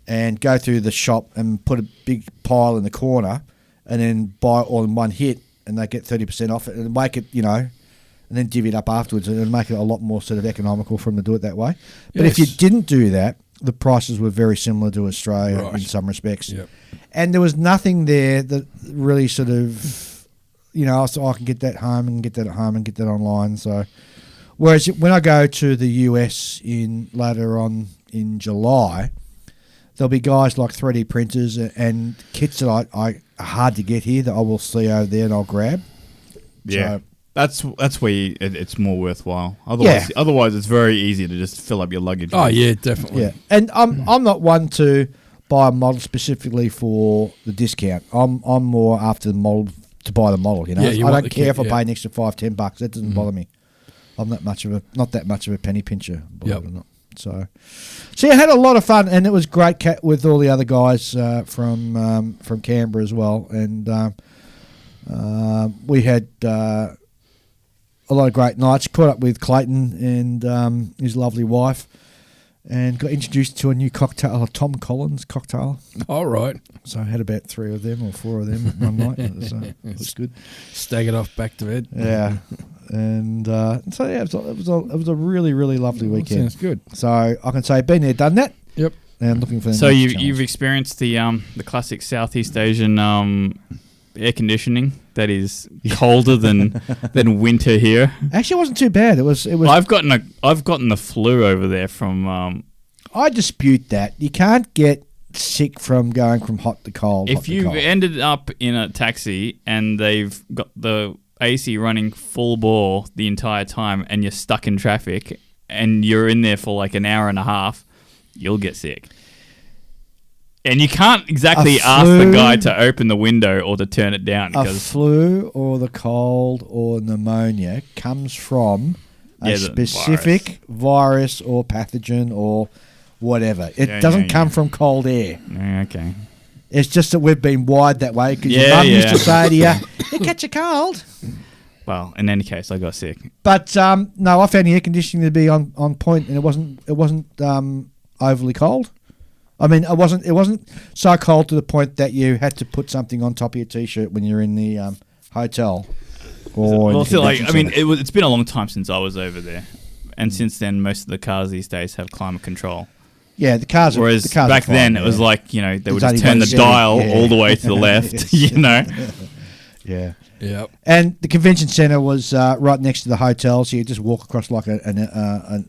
Speaker 2: and go through the shop and put a big pile in the corner and then buy it all in one hit, and they get 30% off it and make it, and then divvy it up afterwards, and make it a lot more sort of economical for them to do it that way. But if you
Speaker 4: Yes.
Speaker 2: didn't do that, the prices were very similar to Australia
Speaker 4: Right.
Speaker 2: in some respects.
Speaker 4: Yep.
Speaker 2: And there was nothing there that really sort of, so I can get that home and get that at home and get that online. So, whereas when I go to the US later on in July, there'll be guys like 3D printers and kits that I are hard to get here that I will see over there and I'll grab.
Speaker 5: Yeah.
Speaker 2: So-
Speaker 5: That's where it's more worthwhile. Otherwise, it's very easy to just fill up your luggage.
Speaker 4: Oh
Speaker 5: with-
Speaker 4: yeah, definitely.
Speaker 2: Yeah, and I'm not one to buy a model specifically for the discount. I'm more after the model to buy the model.
Speaker 4: Yeah, you
Speaker 2: I
Speaker 4: want
Speaker 2: don't
Speaker 4: the
Speaker 2: care
Speaker 4: kit,
Speaker 2: if I
Speaker 4: yeah.
Speaker 2: pay an extra $5-10. That doesn't bother me. I'm not that much of a penny pincher. Believe
Speaker 4: Yep.
Speaker 2: it or not. So I had a lot of fun, and it was great with all the other guys from Canberra as well, and we had a lot of great nights. Caught up with Clayton and his lovely wife, and got introduced to a new cocktail, a Tom Collins cocktail.
Speaker 4: All right.
Speaker 2: So I had about 3 of them or 4 of them one night. It was good.
Speaker 4: Staggered off back to bed.
Speaker 2: Yeah, and so yeah, it was a really, really lovely
Speaker 4: Well,
Speaker 2: weekend.
Speaker 4: sounds good.
Speaker 2: So I can say, been there, done that.
Speaker 4: Yep.
Speaker 2: And I'm looking for the
Speaker 5: So
Speaker 2: next
Speaker 5: you've
Speaker 2: challenge.
Speaker 5: experienced the classic Southeast Asian air conditioning that is colder than winter here.
Speaker 2: Actually, it wasn't too bad. It was.
Speaker 5: I've gotten the flu over there from.
Speaker 2: I dispute that. You can't get sick from going from hot to cold. hot
Speaker 5: If
Speaker 2: to
Speaker 5: you've
Speaker 2: cold.
Speaker 5: ended up in a taxi and they've got the AC running full bore the entire time and you're stuck in traffic and you're in there for like an hour and a half, you'll get sick. And you can't exactly ask the guy to open the window or to turn it down
Speaker 2: a
Speaker 5: because
Speaker 2: flu or the cold or pneumonia comes from a
Speaker 5: the
Speaker 2: specific virus or pathogen or whatever. It
Speaker 5: Yeah,
Speaker 2: doesn't
Speaker 5: yeah,
Speaker 2: come
Speaker 5: yeah.
Speaker 2: from cold air.
Speaker 5: okay.
Speaker 2: It's just that we've been wired that way because your
Speaker 5: Yeah,
Speaker 2: mum used
Speaker 5: yeah.
Speaker 2: to say to you, "You catch a cold."
Speaker 5: Well, in any case, I got sick.
Speaker 2: But no, I found the air conditioning to be on point, and it wasn't overly cold. I mean, it wasn't so cold to the point that you had to put something on top of your t-shirt when you're in the hotel. Or in
Speaker 5: Well,
Speaker 2: the
Speaker 5: still,
Speaker 2: convention
Speaker 5: I mean,
Speaker 2: centre.
Speaker 5: it's been a long time since I was over there, and since then, most of the cars these days have climate control.
Speaker 2: Yeah, the cars.
Speaker 5: Whereas
Speaker 2: the cars
Speaker 5: back
Speaker 2: are fine,
Speaker 5: then, it
Speaker 2: yeah.
Speaker 5: was like they would
Speaker 2: There's
Speaker 5: just
Speaker 2: only
Speaker 5: turn
Speaker 2: one
Speaker 5: the
Speaker 2: setting,
Speaker 5: dial
Speaker 2: yeah.
Speaker 5: all the way to the left, you know.
Speaker 2: Yeah.
Speaker 4: Yep.
Speaker 2: And the convention centre was right next to the hotel, so you just walk across like a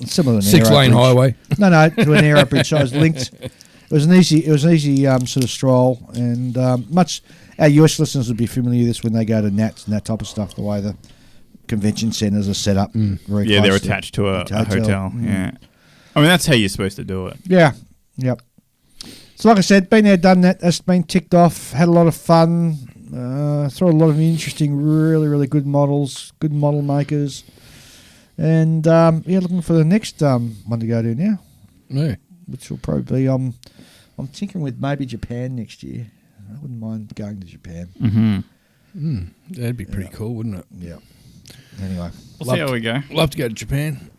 Speaker 2: similar to an
Speaker 4: 6-lane
Speaker 2: aero
Speaker 4: highway.
Speaker 2: bridge. No, to an aero bridge. So it was linked. It was an easy sort of stroll, and much. Our US listeners would be familiar with this when they go to Nats and that type of stuff, the way the convention centres are set up. Very
Speaker 5: Yeah,
Speaker 2: close
Speaker 5: they're
Speaker 2: to
Speaker 5: attached to a hotel.
Speaker 2: Mm.
Speaker 5: Yeah. I mean, that's how you're supposed to do it.
Speaker 2: Yeah, yep. So like I said, been there, done that. That's been ticked off. Had a lot of fun. Saw a lot of interesting, really, really good models, good model makers. And, looking for the next one to go to now.
Speaker 4: Yeah.
Speaker 2: Which will probably be, I'm tinkering with maybe Japan next year. I wouldn't mind going to Japan.
Speaker 5: Mm-hmm.
Speaker 4: That'd be pretty cool, wouldn't it?
Speaker 2: Yeah. Anyway.
Speaker 5: We'll see how we go.
Speaker 4: Love to go to Japan.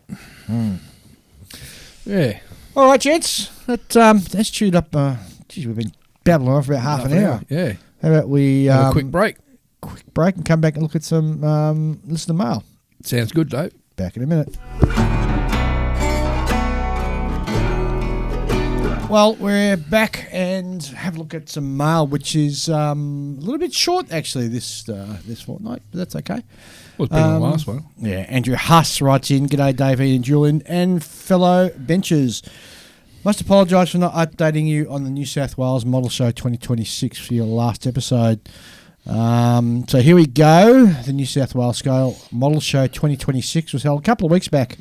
Speaker 4: Yeah.
Speaker 2: All right, gents. That's chewed up. We've been babbling on for about half an hour.
Speaker 4: Yeah.
Speaker 2: How about we
Speaker 4: Have a quick break.
Speaker 2: Quick break and come back and look at some listener mail.
Speaker 4: Sounds good, Dave.
Speaker 2: Back in a minute. Well, we're back and have a look at some mail, which is a little bit short actually this fortnight, but that's okay.
Speaker 4: Well, it's been the last one.
Speaker 2: Yeah, Andrew Huss writes in, "G'day, Dave, Ian, Julian, and fellow benchers. Must apologise for not updating you on the New South Wales Model Show 2026 for your last episode. So here we go. The New South Wales Scale Model Show 2026 was held a couple of weeks back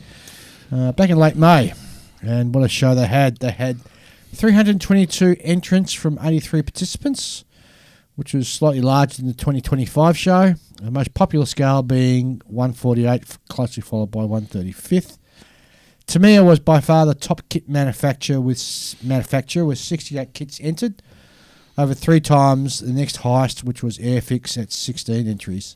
Speaker 2: in late May. And what a show they had. They had 322 entrants from 83 participants, which was slightly larger than the 2025 show. The most popular scale being 148, closely followed by 135th. Tamiya was by far the top kit manufacturer with 68 kits entered, over 3 times the next highest, which was Airfix at 16 entries.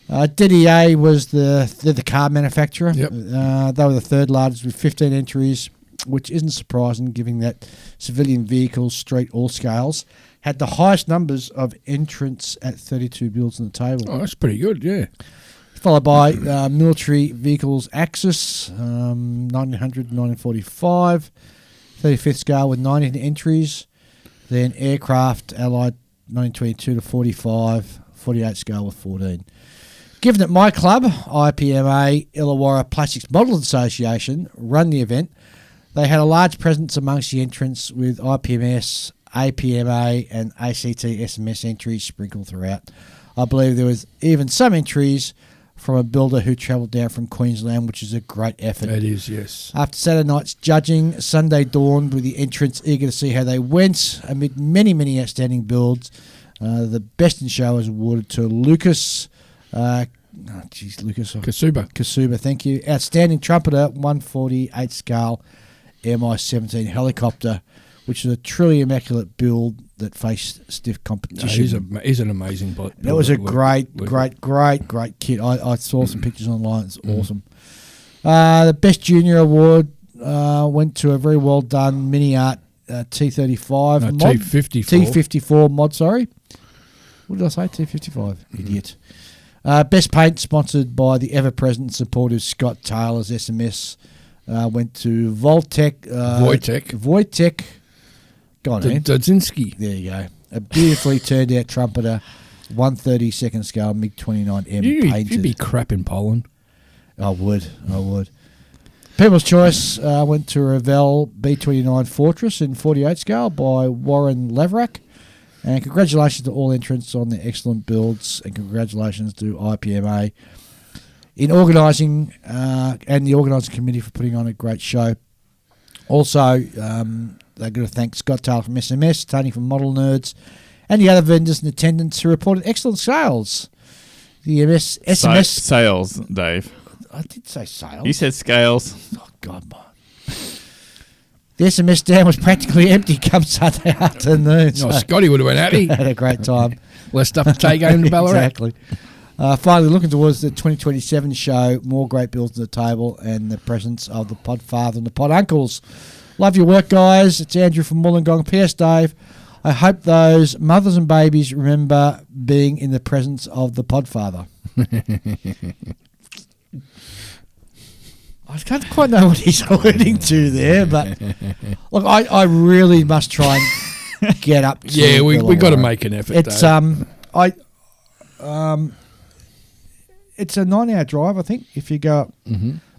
Speaker 2: DDA was the car manufacturer.
Speaker 4: Yep.
Speaker 2: They were the third largest with 15 entries, which isn't surprising given that civilian vehicles, street all scales, had the highest numbers of entrants at 32 builds on the table.
Speaker 4: Oh, that's pretty good, yeah.
Speaker 2: Followed by military vehicles Axis, 1900 1945, 35th scale with 19 entries. Then aircraft Allied 1922 to 45, 48 scale with 14. Given that my club, IPMA Illawarra Plastics Model Association, run the event, they had a large presence amongst the entrants with IPMS, APMA and ACT SMS entries sprinkled throughout. I believe there was even some entries from a builder who travelled down from Queensland, which is a great effort.
Speaker 4: It is, yes.
Speaker 2: After Saturday night's judging, Sunday dawned with the entrants eager to see how they went. Amid many, many outstanding builds, the best in show was awarded to Lucas. Kasuba, thank you. Outstanding trumpeter, 148 scale MI-17 helicopter, which is a truly immaculate build that faced stiff competition.
Speaker 4: No, he's an amazing build.
Speaker 2: That was a great kit. I saw some pictures online. It's awesome. The Best Junior Award went to a very well done Mini Art T35
Speaker 4: no,
Speaker 2: mod.
Speaker 4: T54
Speaker 2: mod, sorry. What did I say? T55. Idiot. Best Paint, sponsored by the ever-present and supportive Scott Taylor's SMS, went to Wojtek. Go on, man.
Speaker 4: Dodzinski.
Speaker 2: There you go. A beautifully turned out trumpeter, 132nd scale MiG-29M painted.
Speaker 4: You'd be crap in Poland.
Speaker 2: I would. People's Choice went to Revell B-29 Fortress in 48 scale by Warren Laverack. And congratulations to all entrants on their excellent builds, and congratulations to IPMA in organising and the organising committee for putting on a great show. Also, they're going to thank Scott Taylor from SMS, Tony from Model Nerds, and the other vendors in attendance who reported excellent sales. The SMS
Speaker 5: sales, Dave.
Speaker 2: I did say sales.
Speaker 5: You said scales.
Speaker 2: Oh God, man. The SMS stand was practically empty come Sunday afternoon.
Speaker 4: So Scotty would have went happy.
Speaker 2: Had a great time.
Speaker 4: Less stuff to take home to Ballarat.
Speaker 2: Exactly. Finally, looking towards the 2027 show, more great builds to the table and the presence of the Podfather and the Pod Uncles. Love your work, guys. It's Andrew from Wollongong. P.S. Dave, I hope those mothers and babies remember being in the presence of the Podfather. I can't quite know what he's alluding to there, but look, I really must try and get up to
Speaker 4: Yeah, we got to
Speaker 2: Illawarra.
Speaker 4: make an effort.
Speaker 2: It's it's a 9-hour drive, I think, if you go up.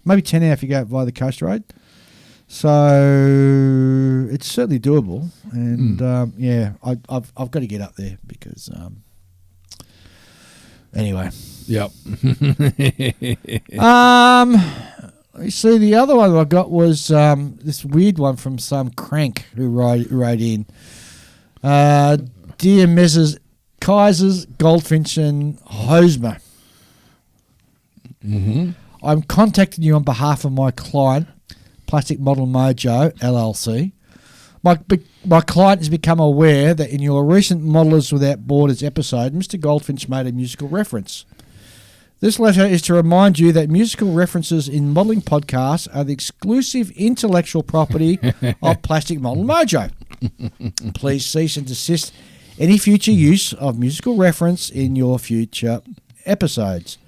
Speaker 2: Maybe 10 hour if you go up via the coast road. So it's certainly doable, and I've got to get up there because anyway.
Speaker 4: Yep.
Speaker 2: You see, the other one I got was this weird one from some crank who wrote in. Dear Mrs. Kaisers, Goldfinch and Hosmer, I'm contacting you on behalf of my client, Plastic Model Mojo, LLC. My client has become aware that in your recent Modelers Without Borders episode, Mr. Goldfinch made a musical reference. This letter is to remind you that musical references in modelling podcasts are the exclusive intellectual property of Plastic Model Mojo. Please cease and desist any future use of musical reference in your future episodes.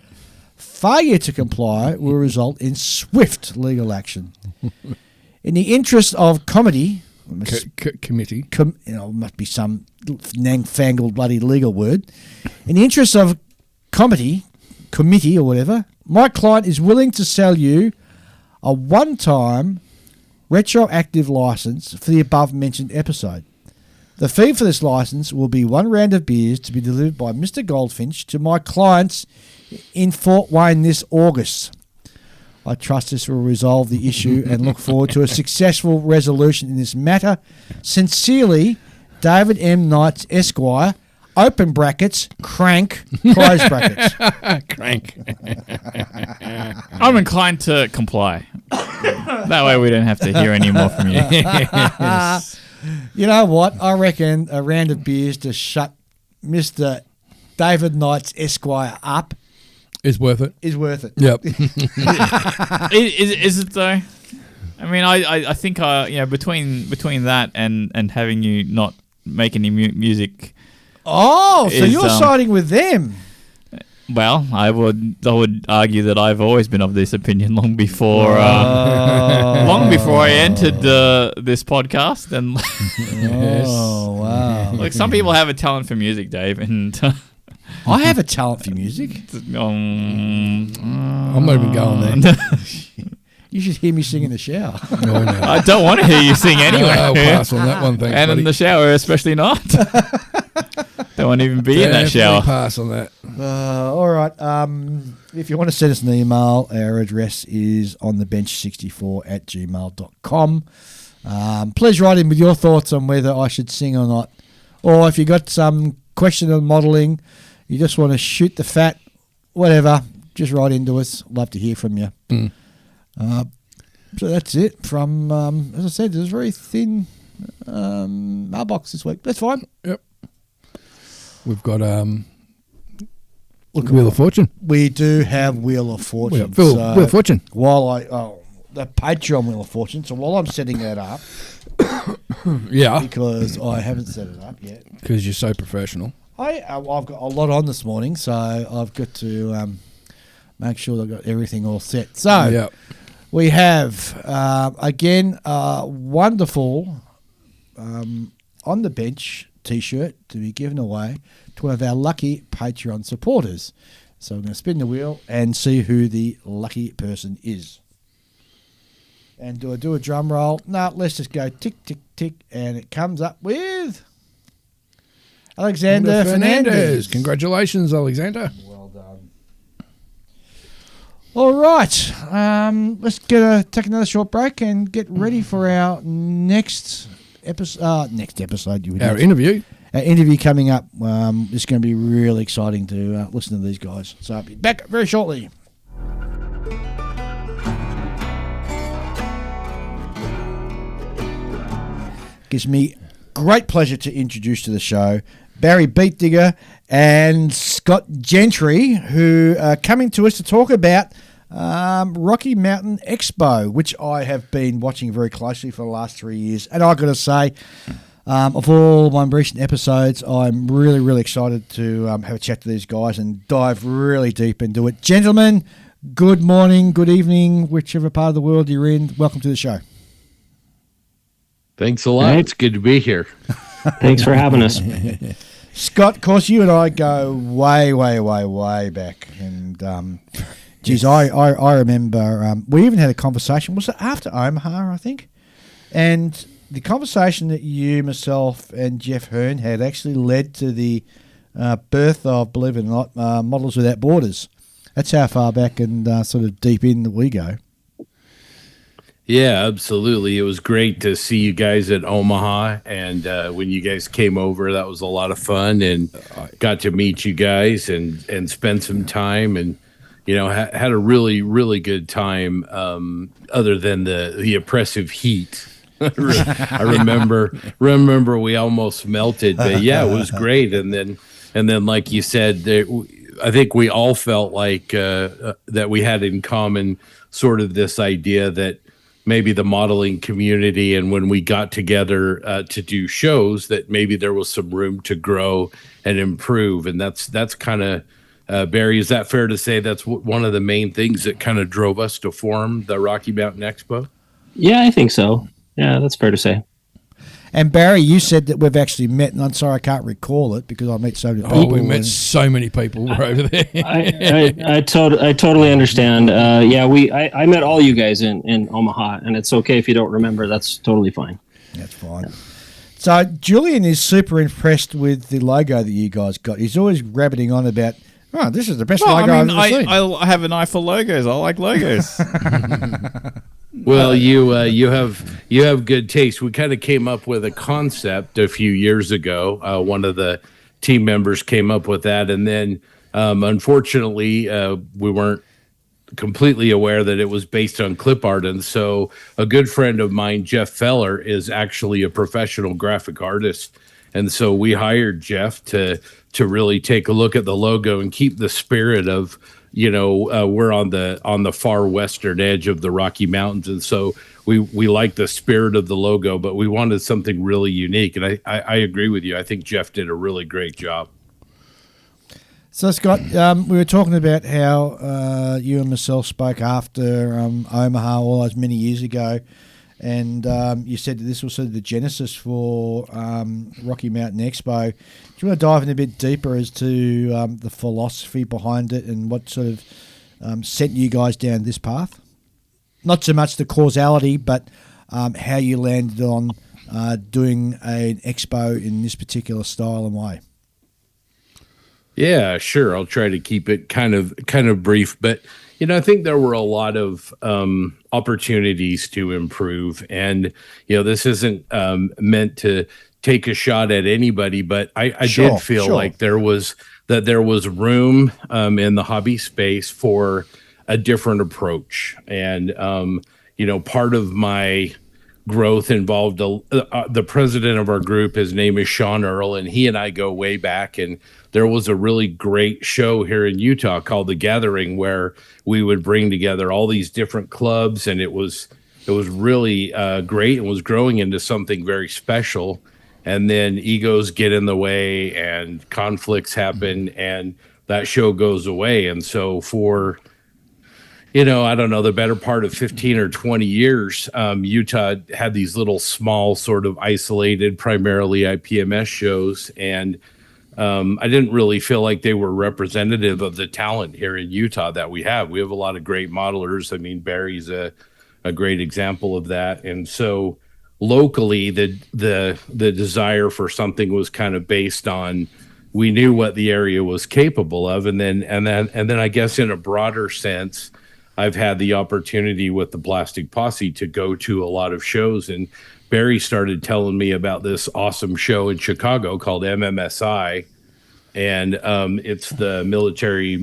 Speaker 2: Failure to comply will result in swift legal action. In the interest of comedy...
Speaker 4: Committee.
Speaker 2: Must be some nang-fangled bloody legal word. In the interest of committee or whatever, my client is willing to sell you a one-time retroactive license for the above-mentioned episode. The fee for this license will be 1 round of beers to be delivered by Mr. Goldfinch to my clients in Fort Wayne this August. I trust this will resolve the issue and look forward to a successful resolution in this matter. Sincerely, David M. Knights, Esquire, open brackets, crank, close brackets.
Speaker 4: Crank.
Speaker 5: I'm inclined to comply. That way we don't have to hear any more from you.
Speaker 2: You know what? I reckon a round of beers to shut Mr. David Knights, Esquire up
Speaker 4: Is worth it.
Speaker 2: Yep.
Speaker 5: Is it though? I mean, I think between that and having you not make any music.
Speaker 2: Oh, so you're siding with them?
Speaker 5: Well, I would argue that I've always been of this opinion long before I entered this podcast. And
Speaker 2: oh wow!
Speaker 5: Like some people have a talent for music, Dave, and.
Speaker 2: I have a talent for music.
Speaker 4: I'm not even going there.
Speaker 2: You should hear me sing in the shower.
Speaker 4: No.
Speaker 5: I don't want to hear you sing anyway.
Speaker 4: I'll pass on that one, thanks,
Speaker 5: and
Speaker 4: buddy.
Speaker 5: in the shower, especially not. Don't want to even be in that shower.
Speaker 4: Pass on that.
Speaker 2: All right. If you want to send us an email, our address is onthebench64@gmail.com. Please write in with your thoughts on whether I should sing or not. Or if you got some question on modelling, you just want to shoot the fat, whatever, just write into us. Love to hear from you. So that's it from, as I said, there's a very thin mailbox this week. That's fine.
Speaker 4: Yep. We've got Wheel of Fortune.
Speaker 2: We do have Wheel of Fortune.
Speaker 4: Wheel of Fortune.
Speaker 2: The Patreon Wheel of Fortune. So while I'm setting that up,
Speaker 4: yeah,
Speaker 2: because I haven't set it up yet.
Speaker 4: Because you're so professional.
Speaker 2: I've got a lot on this morning, so I've got to make sure that I've got everything all set. So we have, again, a wonderful On the Bench T-shirt to be given away to one of our lucky Patreon supporters. So I'm going to spin the wheel and see who the lucky person is. And do I do a drum roll? No, let's just go tick, tick, tick, and it comes up with Alexander Fernandez.
Speaker 4: Congratulations, Alexander.
Speaker 2: Well done. All right. Let's take another short break and get ready for our next episode. Our
Speaker 4: interview.
Speaker 2: Our interview coming up. It's going to be really exciting to listen to these guys. So I'll be back very shortly. Gives me great pleasure to introduce to the show Barry Biediger and Scott Gentry, who are coming to us to talk about Rocky Mountain Expo, which I have been watching very closely for the last 3 years. And I've got to say, of all my recent episodes, I'm really, really excited to have a chat to these guys and dive really deep into it. Gentlemen, good morning, good evening, whichever part of the world you're in. Welcome to the show.
Speaker 6: Thanks a lot. Hey. It's good to be here.
Speaker 7: Thanks for having us.
Speaker 2: Scott, of course, you and I go way, way, way, way back. And, geez, I remember we even had a conversation. Was it after Omaha, I think? And the conversation that you, myself, and Jeff Hearn had actually led to the birth of, believe it or not, Models Without Borders. That's how far back and sort of deep in that we go.
Speaker 6: Yeah, absolutely. It was great to see you guys at Omaha, and when you guys came over, that was a lot of fun, and got to meet you guys and spend some time, and had a really, really good time. Other than the oppressive heat, I remember we almost melted, but yeah, it was great. And then like you said, I think we all felt like that we had in common sort of this idea that maybe the modeling community, and when we got together to do shows, that maybe there was some room to grow and improve. And that's kind of, Barry, is that fair to say that's one of the main things that kind of drove us to form the Rocky Mountain Expo?
Speaker 7: Yeah, I think so. Yeah, that's fair to say.
Speaker 2: And Barry, you said that we've actually met, and I'm sorry I can't recall it because I met so many people.
Speaker 4: We met so many people over there.
Speaker 7: I totally understand. Yeah, I met all you guys in Omaha, and it's okay if you don't remember. That's totally fine.
Speaker 2: That's fine. So Julian is super impressed with the logo that you guys got. He's always rabbiting on about, oh, this is the best logo I've ever seen.
Speaker 5: I have an eye for logos. I like logos.
Speaker 6: Well, you have good taste. We kind of came up with a concept a few years ago. One of the team members came up with that, and then unfortunately, we weren't completely aware that it was based on clip art. And so, a good friend of mine, Jeff Feller, is actually a professional graphic artist, and so we hired Jeff to really take a look at the logo and keep the spirit of, we're on the far western edge of the Rocky Mountains, and so we like the spirit of the logo, but we wanted something really unique. And I agree with you. I think Jeff did a really great job.
Speaker 2: So Scott, we were talking about how you and myself spoke after Omaha all those many years ago, and you said that this was sort of the genesis for Rocky Mountain Expo. Do you want to dive in a bit deeper as to the philosophy behind it and what sort of sent you guys down this path? Not so much the causality, but how you landed on doing an expo in this particular style and way.
Speaker 6: Yeah, sure. I'll try to keep it kind of brief, but I think there were a lot of opportunities to improve, and this isn't meant to take a shot at anybody, but I did feel like there was room in the hobby space for a different approach, and part of my growth involved the president of our group. His name is Sean Earl, and he and I go way back, and there was a really great show here in Utah called The Gathering, where we would bring together all these different clubs, and it was really great and was growing into something very special. And then egos get in the way and conflicts happen, and that show goes away. And so for I don't know, the better part of 15 or 20 years, Utah had these little small sort of isolated, primarily IPMS shows, and I didn't really feel like they were representative of the talent here in Utah that we have. We have a lot of great modelers. I mean, Barry's a great example of that. And so locally, the desire for something was kind of based on, we knew what the area was capable of, and then I guess in a broader sense, I've had the opportunity with the Plastic Posse to go to a lot of shows, and Barry started telling me about this awesome show in Chicago called MMSI, and it's the Military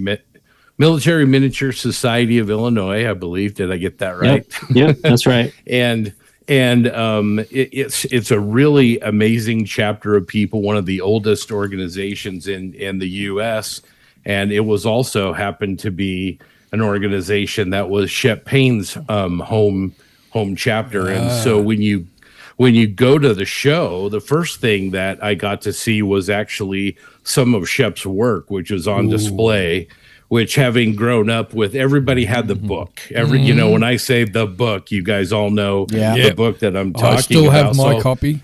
Speaker 6: Miniature Society of Illinois, I believe. Did I get that right?
Speaker 7: Yep, that's right.
Speaker 6: and it's a really amazing chapter of people, one of the oldest organizations in the U.S., and it was also happened to be an organization that was Shep Payne's home chapter. And so when you go to the show, the first thing that I got to see was actually some of Shep's work, which was on display, which, having grown up with, everybody had the book. When I say the book, you guys all know the book that I'm talking about.
Speaker 4: I still have my copy.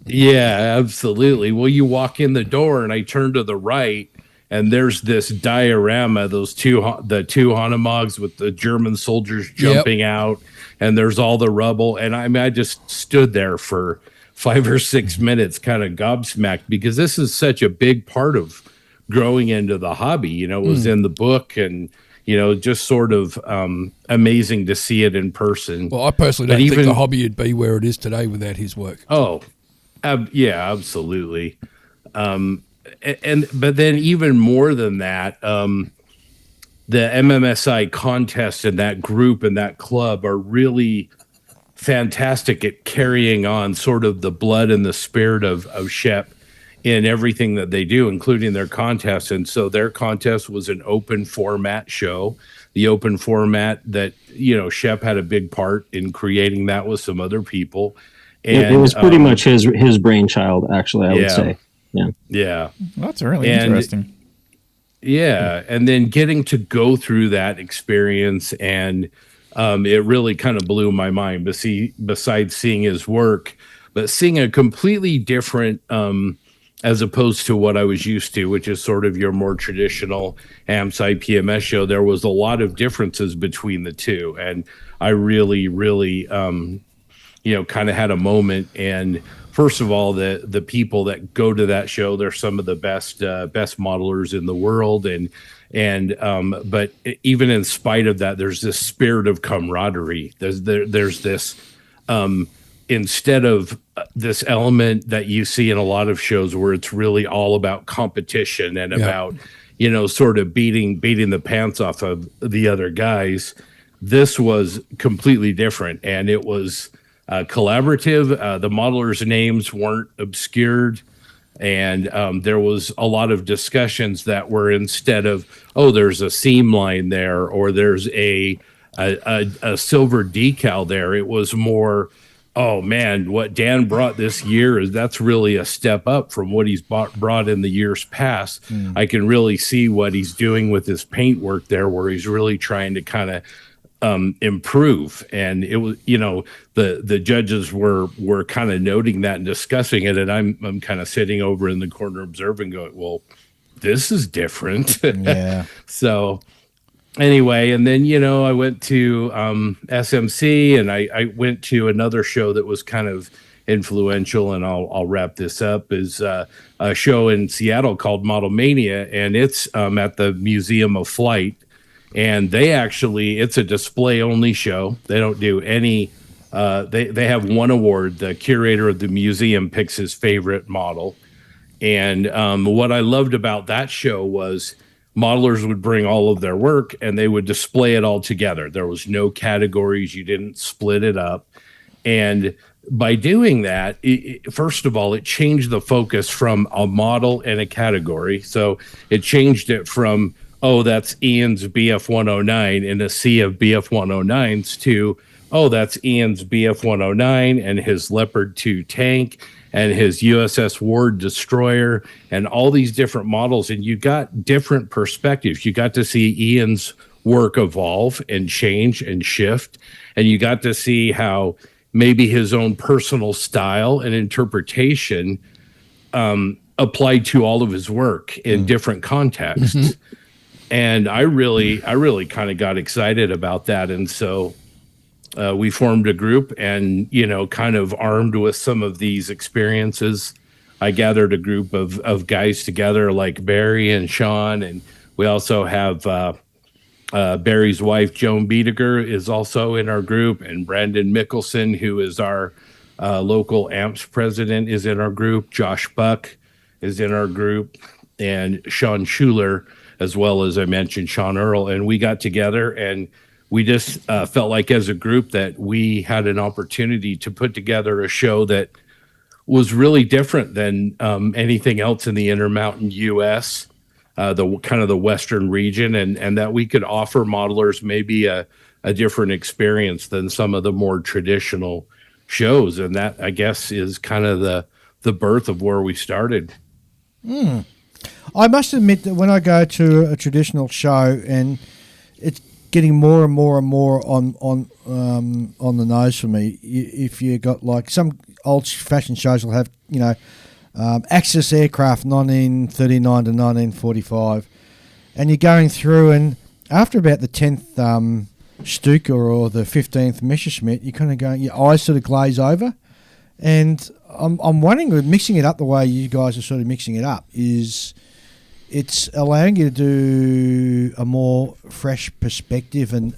Speaker 6: Yeah, absolutely. Well, you walk in the door and I turn to the right, and there's this diorama, the two Hanumags with the German soldiers jumping out, and there's all the rubble. And I mean, I just stood there for 5 or 6 minutes, kind of gobsmacked, because this is such a big part of growing into the hobby. You know, it was in the book, and just sort of amazing to see it in person.
Speaker 4: Well, I personally don't think the hobby would be where it is today without his work.
Speaker 6: Oh, yeah, absolutely. But then even more than that, the MMSI contest and that group and that club are really fantastic at carrying on sort of the blood and the spirit of Shep in everything that they do, including their contests. And so their contest was an open format show. The open format that, Shep had a big part in creating that with some other people. And
Speaker 7: it was pretty much his brainchild, actually, I would say. Yeah.
Speaker 6: Yeah.
Speaker 5: Well, that's really interesting.
Speaker 6: Yeah. And then getting to go through that experience, and it really kind of blew my mind. But besides seeing his work, but seeing a completely different, as opposed to what I was used to, which is sort of your more traditional AMSI PMS show, there was a lot of differences between the two. And I really, really, kind of had a moment. And first of all, the people that go to that show, they're some of the best modelers in the world. But even in spite of that, there's this spirit of camaraderie. There's this, instead of this element that you see in a lot of shows where it's really all about competition and about, sort of beating the pants off of the other guys, this was completely different. And it was collaborative. The modelers' names weren't obscured. And there was a lot of discussions that were, instead of, there's a seam line there, or there's a silver decal there, it was more, oh man, what Dan brought this year that's really a step up from what he's brought in the years past. I can really see what he's doing with his paint work there, where he's really trying to kind of improve. And it was, the judges were kind of noting that and discussing it, and I'm kind of sitting over in the corner observing, going, well, this is different.
Speaker 2: Yeah.
Speaker 6: So anyway, and then I went to SMC, and I went to another show that was kind of influential, and I'll wrap this up, is a show in Seattle called Model Mania, and it's at the Museum of Flight. And it's a display only show. They don't do any, they have one award. The curator of the museum picks his favorite model. And what I loved about that show was modelers would bring all of their work and they would display it all together. There was no categories. You didn't split it up. And by doing that, first of all, it changed the focus from a model and a category. So it changed it from, that's Ian's BF-109 in a sea of BF-109s to, that's Ian's BF-109 and his Leopard 2 tank and his USS Ward destroyer and all these different models. And you got different perspectives. You got to see Ian's work evolve and change and shift. And you got to see how maybe his own personal style and interpretation applied to all of his work in different contexts. And I really kind of got excited about that. And so we formed a group, and, kind of armed with some of these experiences, I gathered a group of guys together like Barry and Sean. And we also have Barry's wife, Joan Biediger, is also in our group. And Brandon Mickelson, who is our local AMPS president, is in our group. Josh Buck is in our group. And Sean Schuler, as well as I mentioned, Sean Earl. And we got together, and we just felt like as a group that we had an opportunity to put together a show that was really different than anything else in the Intermountain U.S., the kind of the Western region, and that we could offer modelers maybe a different experience than some of the more traditional shows. And that, I guess, is kind of the birth of where we started.
Speaker 2: I must admit that when I go to a traditional show, and it's getting more and more and more on the nose for me. If you got like some old-fashioned shows will have, Axis aircraft 1939 to 1945, and you're going through, and after about the 10th Stuka or the 15th Messerschmitt, you kind of go, your eyes sort of glaze over. And I'm wondering, with mixing it up the way you guys are sort of mixing it up, is it's allowing you to do a more fresh perspective and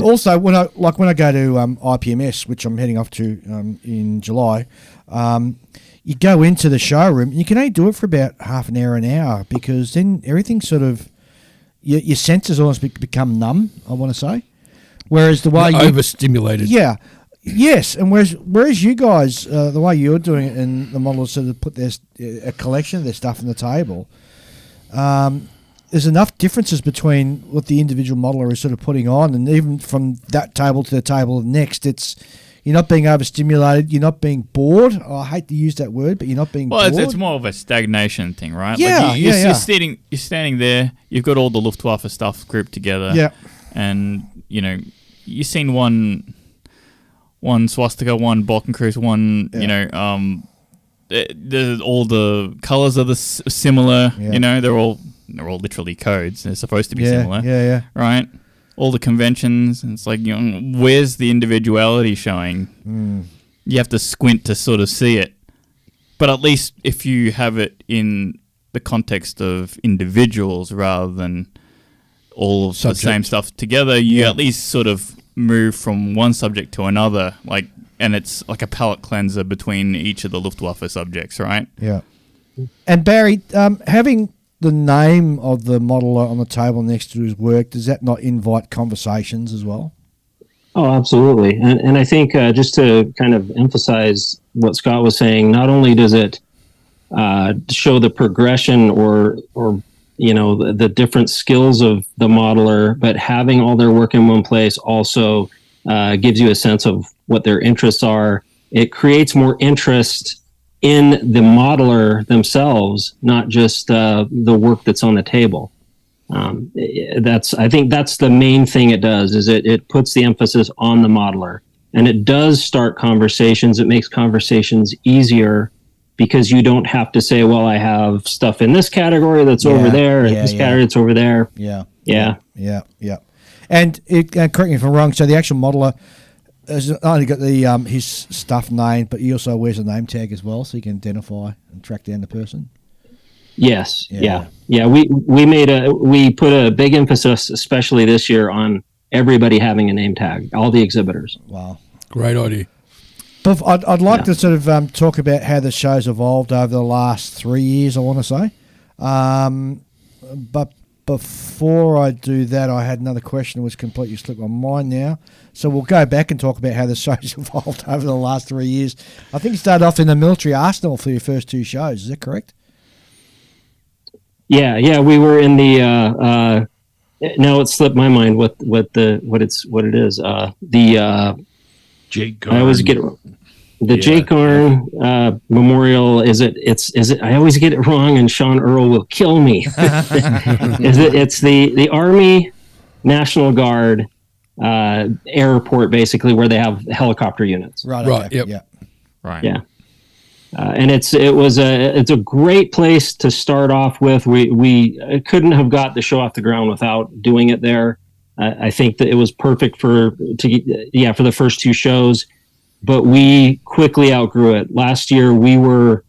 Speaker 2: also when I go to IPMS, which I'm heading off to in July, you go into the showroom and you can only do it for about half an hour, because then everything sort of your senses almost become numb, I want to say. Whereas the way
Speaker 4: overstimulated.
Speaker 2: Yeah. Yes, and whereas you guys, the way you're doing it, and the modelers sort of put a collection of their stuff on the table, there's enough differences between what the individual modeler is sort of putting on, and even from that table to the table next, you're not being overstimulated, you're not being bored. Oh, I hate to use that word, but you're not being bored.
Speaker 5: Well, it's more of a stagnation thing, right?
Speaker 2: Yeah,
Speaker 5: like you're standing there, you've got all the Luftwaffe stuff grouped together,
Speaker 2: yeah,
Speaker 5: and you've seen one swastika, one Balkan Cruise, one all the colors are similar.
Speaker 2: Yeah.
Speaker 5: They're all literally codes. They're supposed to be similar.
Speaker 2: Yeah.
Speaker 5: Right. All the conventions. And it's like, where's the individuality showing? You have to squint to sort of see it. But at least if you have it in the context of individuals rather than all of the same stuff together, you at least sort of move from one subject to another, and it's like a palette cleanser between each of the Luftwaffe subjects, right?
Speaker 2: Yeah. And Barry, having the name of the modeler on the table next to his work, does that not invite conversations as well?
Speaker 7: Oh, absolutely. And I think just to kind of emphasize what Scott was saying, not only does it show the progression or the different skills of the modeler, but having all their work in one place also gives you a sense of what their interests are. It creates more interest in the modeler themselves, not just the work that's on the table. I think that's the main thing it does, is it puts the emphasis on the modeler, and it does start conversations. It makes conversations easier, because you don't have to say, well, I have stuff in this category that's over there, and this category that's over there.
Speaker 2: Yeah. And correct me if I'm wrong, so the actual modeler has not only got his stuff named, but he also wears a name tag as well, so you can identify and track down the person.
Speaker 7: Yes. Yeah. We put a big emphasis, especially this year, on everybody having a name tag, all the exhibitors.
Speaker 2: Wow.
Speaker 4: Great idea.
Speaker 2: But I'd like to sort of talk about how the show's evolved over the last 3 years, I want to say. But before I do that, I had another question that was completely slipped my mind now. So we'll go back and talk about how the show's evolved over the last 3 years. I think you started off in the military arsenal for your first two shows. Is that correct?
Speaker 7: Yeah. We were in the. Now it slipped my mind what it is. The
Speaker 6: Jake Garn.
Speaker 7: I always get it wrong. The Jake Garn Memorial, is it? I always get it wrong, and Sean Earl will kill me. It's the Army National Guard airport, basically, where they have helicopter units.
Speaker 2: Right.
Speaker 4: Right.
Speaker 2: Yep.
Speaker 4: Yep.
Speaker 5: Right.
Speaker 7: Yeah. And it's a great place to start off with. We couldn't have got the show off the ground without doing it there. I think that it was perfect for the first two shows, but we quickly outgrew it. Last year we were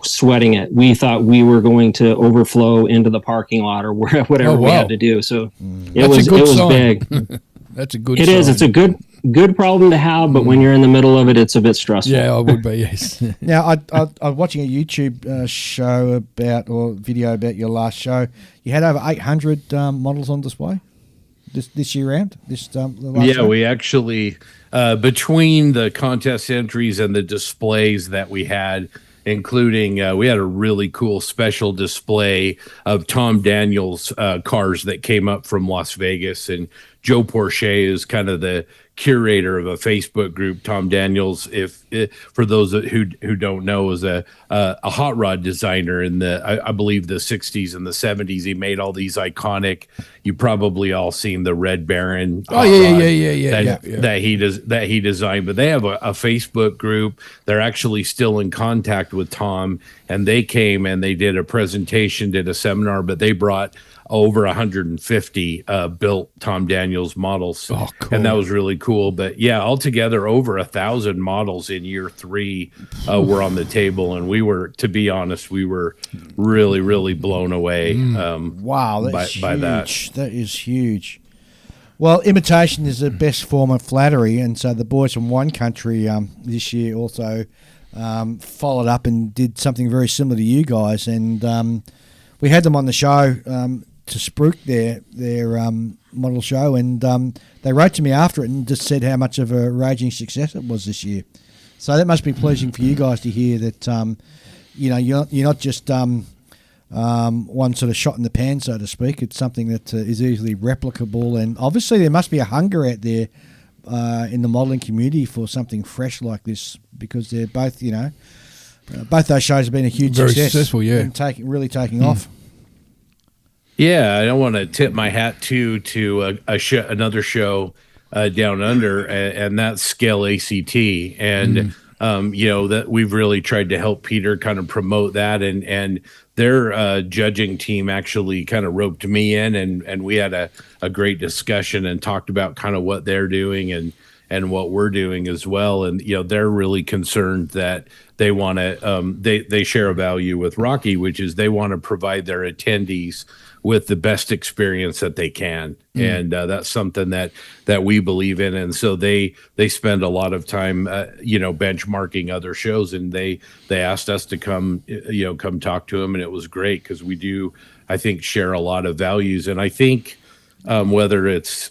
Speaker 7: sweating it. We thought we were going to overflow into the parking lot or whatever we had to do. So it was big.
Speaker 4: That's a good.
Speaker 7: It is. It's a good problem to have, but when you're in the middle of it, it's a bit stressful.
Speaker 4: Yeah, I would be. Yes.
Speaker 2: Now, I was watching a YouTube show video about your last show. You had over 800 models on display this year round. Show?
Speaker 6: We actually between the contest entries and the displays that we had, including we had a really cool special display of Tom Daniels cars that came up from Las Vegas, and Joe Porche is kind of the curator of a Facebook group. Tom Daniels, for those who don't know, is a hot rod designer in I believe the 60s and the 70s. He made all these iconic. You probably all seen the Red Baron.
Speaker 4: Oh yeah.
Speaker 6: That he designed. But they have a Facebook group. They're actually still in contact with Tom, and they came and they did a presentation, did a seminar, but they brought over 150 built Tom Daniels models.
Speaker 4: Oh, cool.
Speaker 6: And that was really cool. But yeah, altogether over 1,000 models in year 3 were on the table. And we were, to be honest, we were really, really blown away.
Speaker 2: Wow, that's
Speaker 6: by
Speaker 2: huge.
Speaker 6: that.
Speaker 2: That is huge. Well, imitation is the best form of flattery, and so the boys from Wine Country this year also followed up and did something very similar to you guys. And we had them on the show to spruik their model show, and they wrote to me after it and just said how much of a raging success it was this year. So that must be pleasing for you guys to hear that you're not just one sort of shot in the pan, so to speak. It's something that is easily replicable, and obviously there must be a hunger out there in the modelling community for something fresh like this, because they're both, both those shows have been a huge
Speaker 4: Very
Speaker 2: success,
Speaker 4: successful, yeah,
Speaker 2: and really taking off.
Speaker 6: Yeah, I don't want to tip my hat to another show down under, and that's Scale ACT, and that we've really tried to help Peter kind of promote that, and their judging team actually kind of roped me in, and we had a great discussion and talked about kind of what they're doing and what we're doing as well. And they're really concerned that they want to they share a value with Rocky, which is they want to provide their attendees with the best experience that they can. And that's something that we believe in. And so they spend a lot of time, benchmarking other shows, and they asked us to come talk to them. And it was great because we do, I think, share a lot of values. And I think whether it's,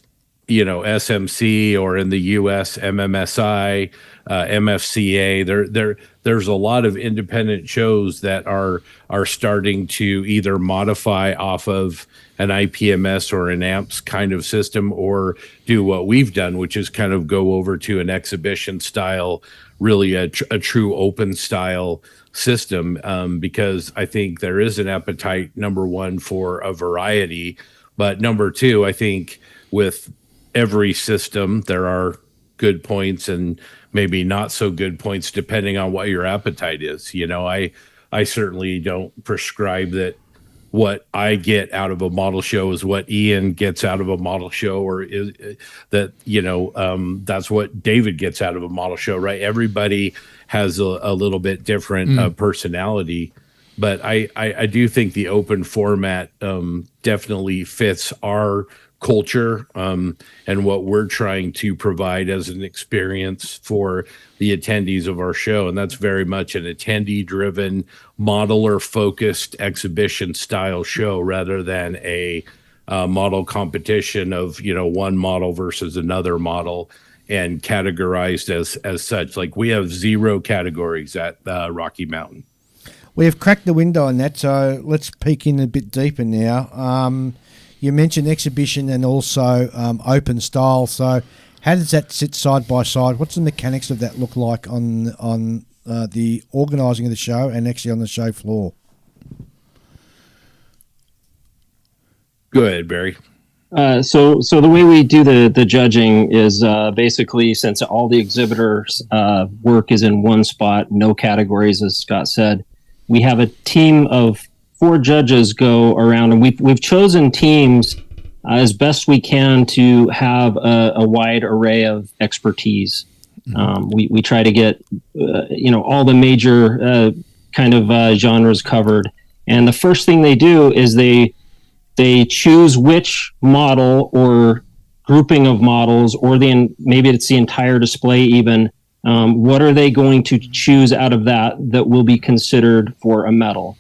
Speaker 6: SMC or in the US, MMSI, MFCA, there's a lot of independent shows that are starting to either modify off of an IPMS or an AMPS kind of system, or do what we've done, which is kind of go over to an exhibition style, really a true open style system, because I think there is an appetite, number one, for a variety, but number two, I think with every system, there are good points and maybe not so good points depending on what your appetite is. I certainly don't prescribe that what I get out of a model show is what Ian gets out of a model show, or is that, that's what David gets out of a model show, right? Everybody has a little bit different personality. But I do think the open format definitely fits our culture and what we're trying to provide as an experience for the attendees of our show. And that's very much an attendee-driven, modeler-focused exhibition style show rather than a model competition of, one model versus another model and categorized as such. Like, we have 0 categories at Rocky Mountain.
Speaker 2: We have cracked the window on that, so let's peek in a bit deeper now. You mentioned exhibition and also open style. So how does that sit side by side? What's the mechanics of that look like on the organising of the show and actually on the show floor?
Speaker 6: Go ahead, Barry.
Speaker 7: So the way we do the judging is basically, since all the exhibitors' work is in one spot, no categories, as Scott said, we have a team of 4 judges go around, and we've chosen teams as best we can to have a wide array of expertise. We try to get all the major kind of genres covered, and the first thing they do is they choose which model or grouping of models, or maybe it's the entire display even. What are they going to choose out of that will be considered for a medal?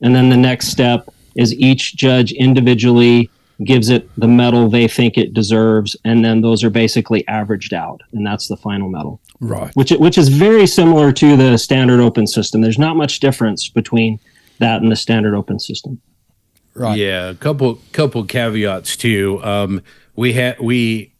Speaker 7: And then the next step is each judge individually gives it the medal they think it deserves, and then those are basically averaged out, and that's the final medal.
Speaker 4: Right.
Speaker 7: Which is very similar to the standard open system. There's not much difference between that and the standard open system.
Speaker 2: Right.
Speaker 6: Yeah, a couple caveats too. We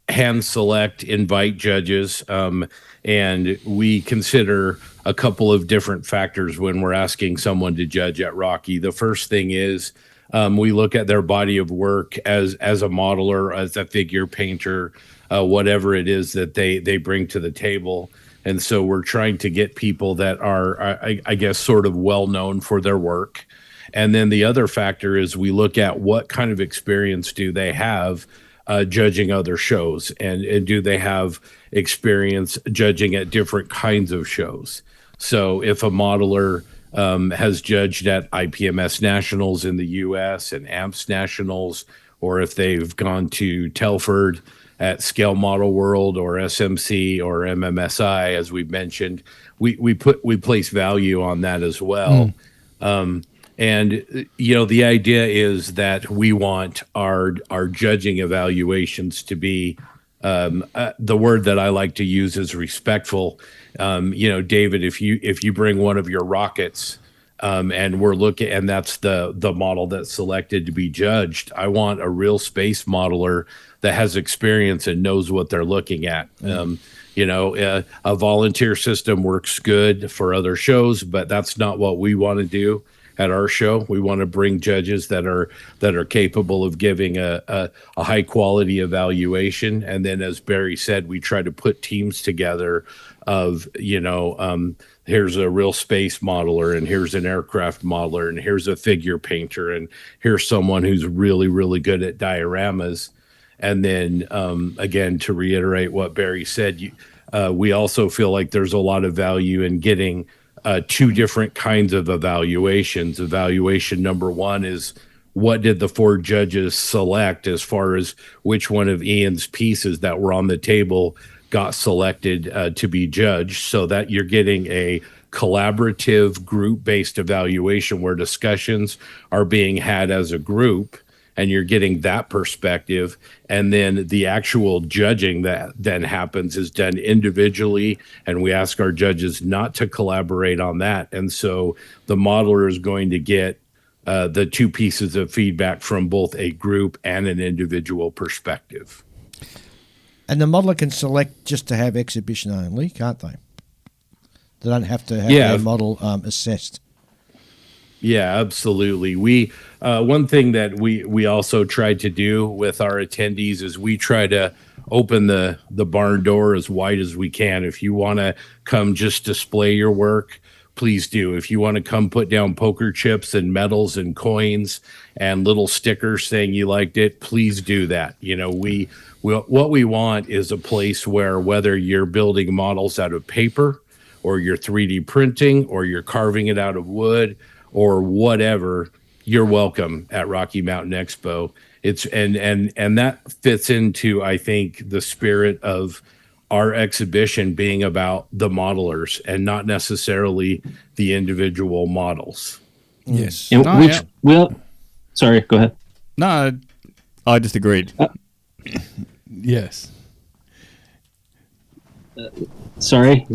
Speaker 6: hand select, invite judges, and we consider a couple of different factors when we're asking someone to judge at Rocky. The first thing is we look at their body of work as a modeler, as a figure painter, whatever it is that they bring to the table. And so we're trying to get people that are, I guess, sort of well known for their work. And then the other factor is we look at what kind of experience do they have judging other shows, and do they have experience judging at different kinds of shows. So if a modeler has judged at IPMS Nationals in the US and AMPS Nationals, or if they've gone to Telford at Scale Model World or SMC or MMSI, as we've mentioned, we place value on that as well. And the idea is that we want our judging evaluations to be, the word that I like to use is respectful. David, if you bring one of your rockets, and we're looking, and that's the model that's selected to be judged, I want a real space modeler that has experience and knows what they're looking at. A volunteer system works good for other shows, but that's not what we want to do at our show. We want to bring judges that are capable of giving a high quality evaluation. And then, as Barry said, we try to put teams together of, here's a real space modeler, and here's an aircraft modeler, and here's a figure painter, and here's someone who's really, really good at dioramas. And then, again, to reiterate what Barry said, we also feel like there's a lot of value in getting two different kinds of evaluations. Evaluation number one is, what did the four judges select as far as which one of Ian's pieces that were on the table got selected to be judged, so that you're getting a collaborative group-based evaluation where discussions are being had as a group, and you're getting that perspective. And then the actual judging that then happens is done individually, and we ask our judges not to collaborate on that. And so the modeler is going to get the two pieces of feedback from both a group and an individual perspective.
Speaker 2: And the modeler can select just to have exhibition only, can't they? They don't have to have their model assessed.
Speaker 6: Yeah, absolutely. We one thing that we also try to do with our attendees is we try to open the barn door as wide as we can. If you want to come just display your work, please do. If you want to come put down poker chips and medals and coins and little stickers saying you liked it, please do that. What we want is a place where, whether you're building models out of paper, or you're 3D printing, or you're carving it out of wood, or whatever, you're welcome at Rocky Mountain Expo. It's and that fits into, I think, the spirit of our exhibition being about the modelers and not necessarily the individual models.
Speaker 4: Yes.
Speaker 7: Sorry, go ahead.
Speaker 5: No, I just agreed.
Speaker 4: Yes.
Speaker 7: Sorry.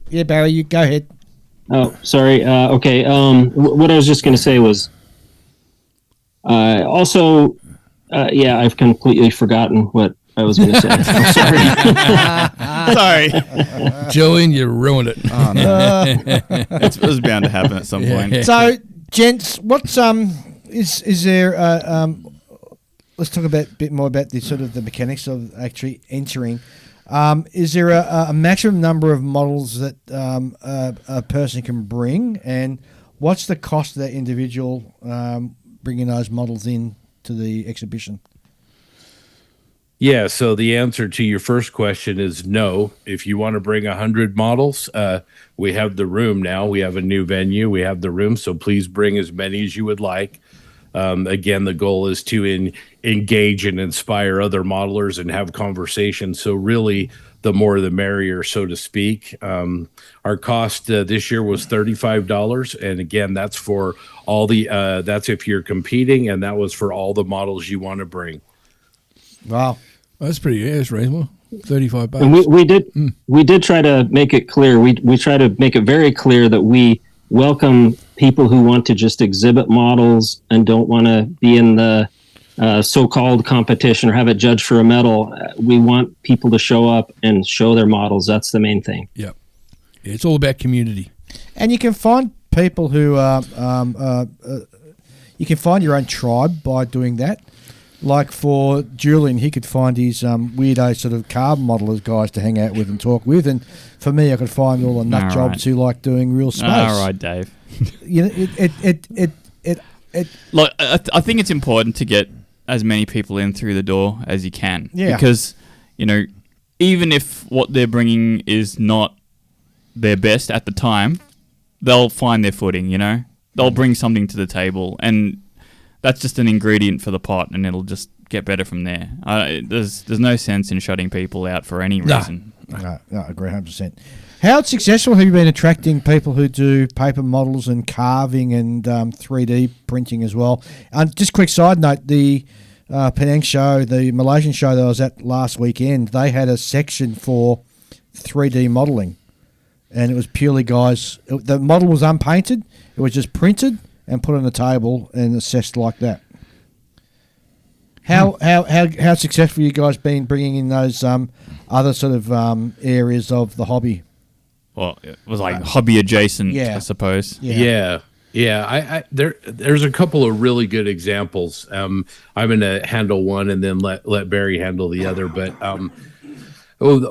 Speaker 2: Yeah, Barry, you go ahead.
Speaker 7: Oh, sorry. Okay. What I was just going to say was, I've completely forgotten what I was going to say. I'm sorry.
Speaker 5: Sorry.
Speaker 4: Julian, you ruined it.
Speaker 5: Oh, no. It was bound to happen at some point.
Speaker 2: So, gents, what's is there? Let's talk a bit more about the sort of the mechanics of actually entering. Is there a maximum number of models that a person can bring, and what's the cost of that individual bringing those models in to the exhibition?
Speaker 6: Yeah, so the answer to your first question is no. If you want to bring 100 models, we have the room now. We have a new venue. We have the room, so please bring as many as you would like. Again, the goal is to engage and inspire other modelers and have conversations. So really, the more the merrier, so to speak. Our cost this year was $35, and again, that's for all the that's if you're competing, and that was for all the models you want to bring.
Speaker 2: Wow,
Speaker 4: that's that's reasonable. $35.
Speaker 7: And we did try to make it clear. We try to make it very clear that we welcome people who want to just exhibit models and don't want to be in the so-called competition or have it judged for a medal. We want people to show up and show their models. That's the main thing.
Speaker 4: Yep. It's all about community.
Speaker 2: And you can find people who you can find your own tribe by doing that. Like for Julian, he could find his weirdo sort of carbon modelers guys to hang out with and talk with, and for me, I could find all the nut jobs who like doing real space.
Speaker 5: All right, Dave.
Speaker 2: You know,
Speaker 5: Like, I think it's important to get as many people in through the door as you can.
Speaker 2: Yeah.
Speaker 5: Because, even if what they're bringing is not their best at the time, they'll find their footing, They'll bring something to the table, and that's just an ingredient for the pot, and it'll just get better from there. There's no sense in shutting people out for any reason.
Speaker 2: No, I agree 100%. How successful have you been attracting people who do paper models and carving and 3D printing as well? Just quick side note, the Penang show, the Malaysian show that I was at last weekend, they had a section for 3D modelling. And it was purely guys. The model was unpainted. It was just printed and put on a table and assessed like that. How successful you guys been bringing in those other sort of areas of the hobby?
Speaker 5: Well, it was like hobby adjacent, I suppose.
Speaker 6: Yeah. There's a couple of really good examples. I'm going to handle one and then let Barry handle the other. But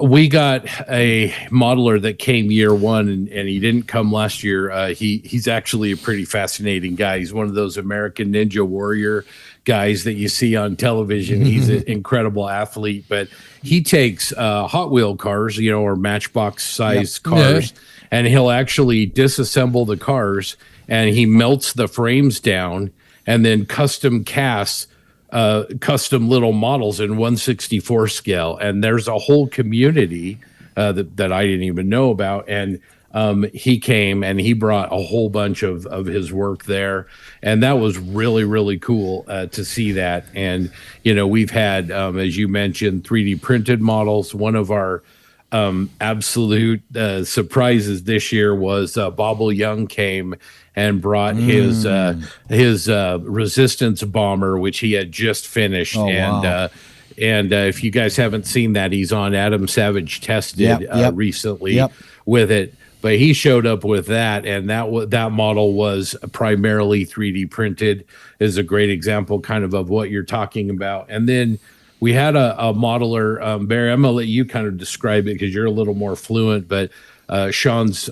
Speaker 6: we got a modeler that came year one, and he didn't come last year. He's actually a pretty fascinating guy. He's one of those American Ninja Warrior guys that you see on television. He's an incredible athlete, but he takes Hot Wheel cars, or Matchbox size cars, and he'll actually disassemble the cars, and he melts the frames down and then custom casts custom little models in 1/64 scale. And there's a whole community that I didn't even know about. And he came and he brought a whole bunch of his work there. And that was really, really cool to see that. And, we've had, as you mentioned, 3D printed models. One of our absolute surprises this year was Bobble Young came and brought his resistance bomber, which he had just finished. And if you guys haven't seen that, he's on Adam Savage Tested recently with it. But he showed up with that, and that model was primarily 3D printed. Is a great example kind of what you're talking about. And then we had a modeler, Barry, I'm going to let you kind of describe it because you're a little more fluent, but Sean's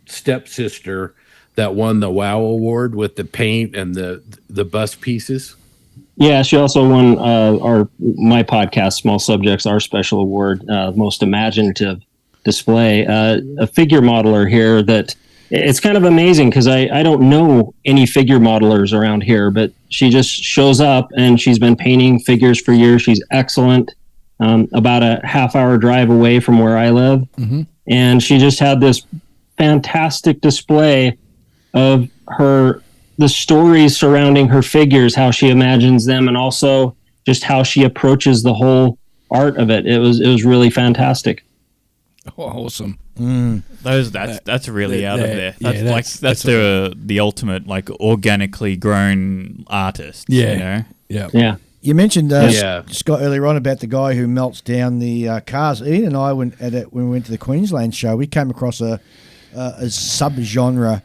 Speaker 6: stepsister that won the WOW award with the paint and the bust pieces.
Speaker 7: Yeah, she also won my podcast, Small Subjects, our special award, most imaginative display. A figure modeler here that it's kind of amazing because I don't know any figure modelers around here, but she just shows up and she's been painting figures for years. She's excellent. About a half-hour drive away from where I live, and she just had this fantastic display of the stories surrounding her figures, how she imagines them, and also just how she approaches the whole art of it. It was really fantastic.
Speaker 4: Oh, awesome.
Speaker 5: That's really out of there. That's the ultimate organically grown artist.
Speaker 4: Yeah.
Speaker 2: You mentioned Scott earlier on about the guy who melts down the cars. Ian and I when we went to the Queensland show, we came across a sub-genre.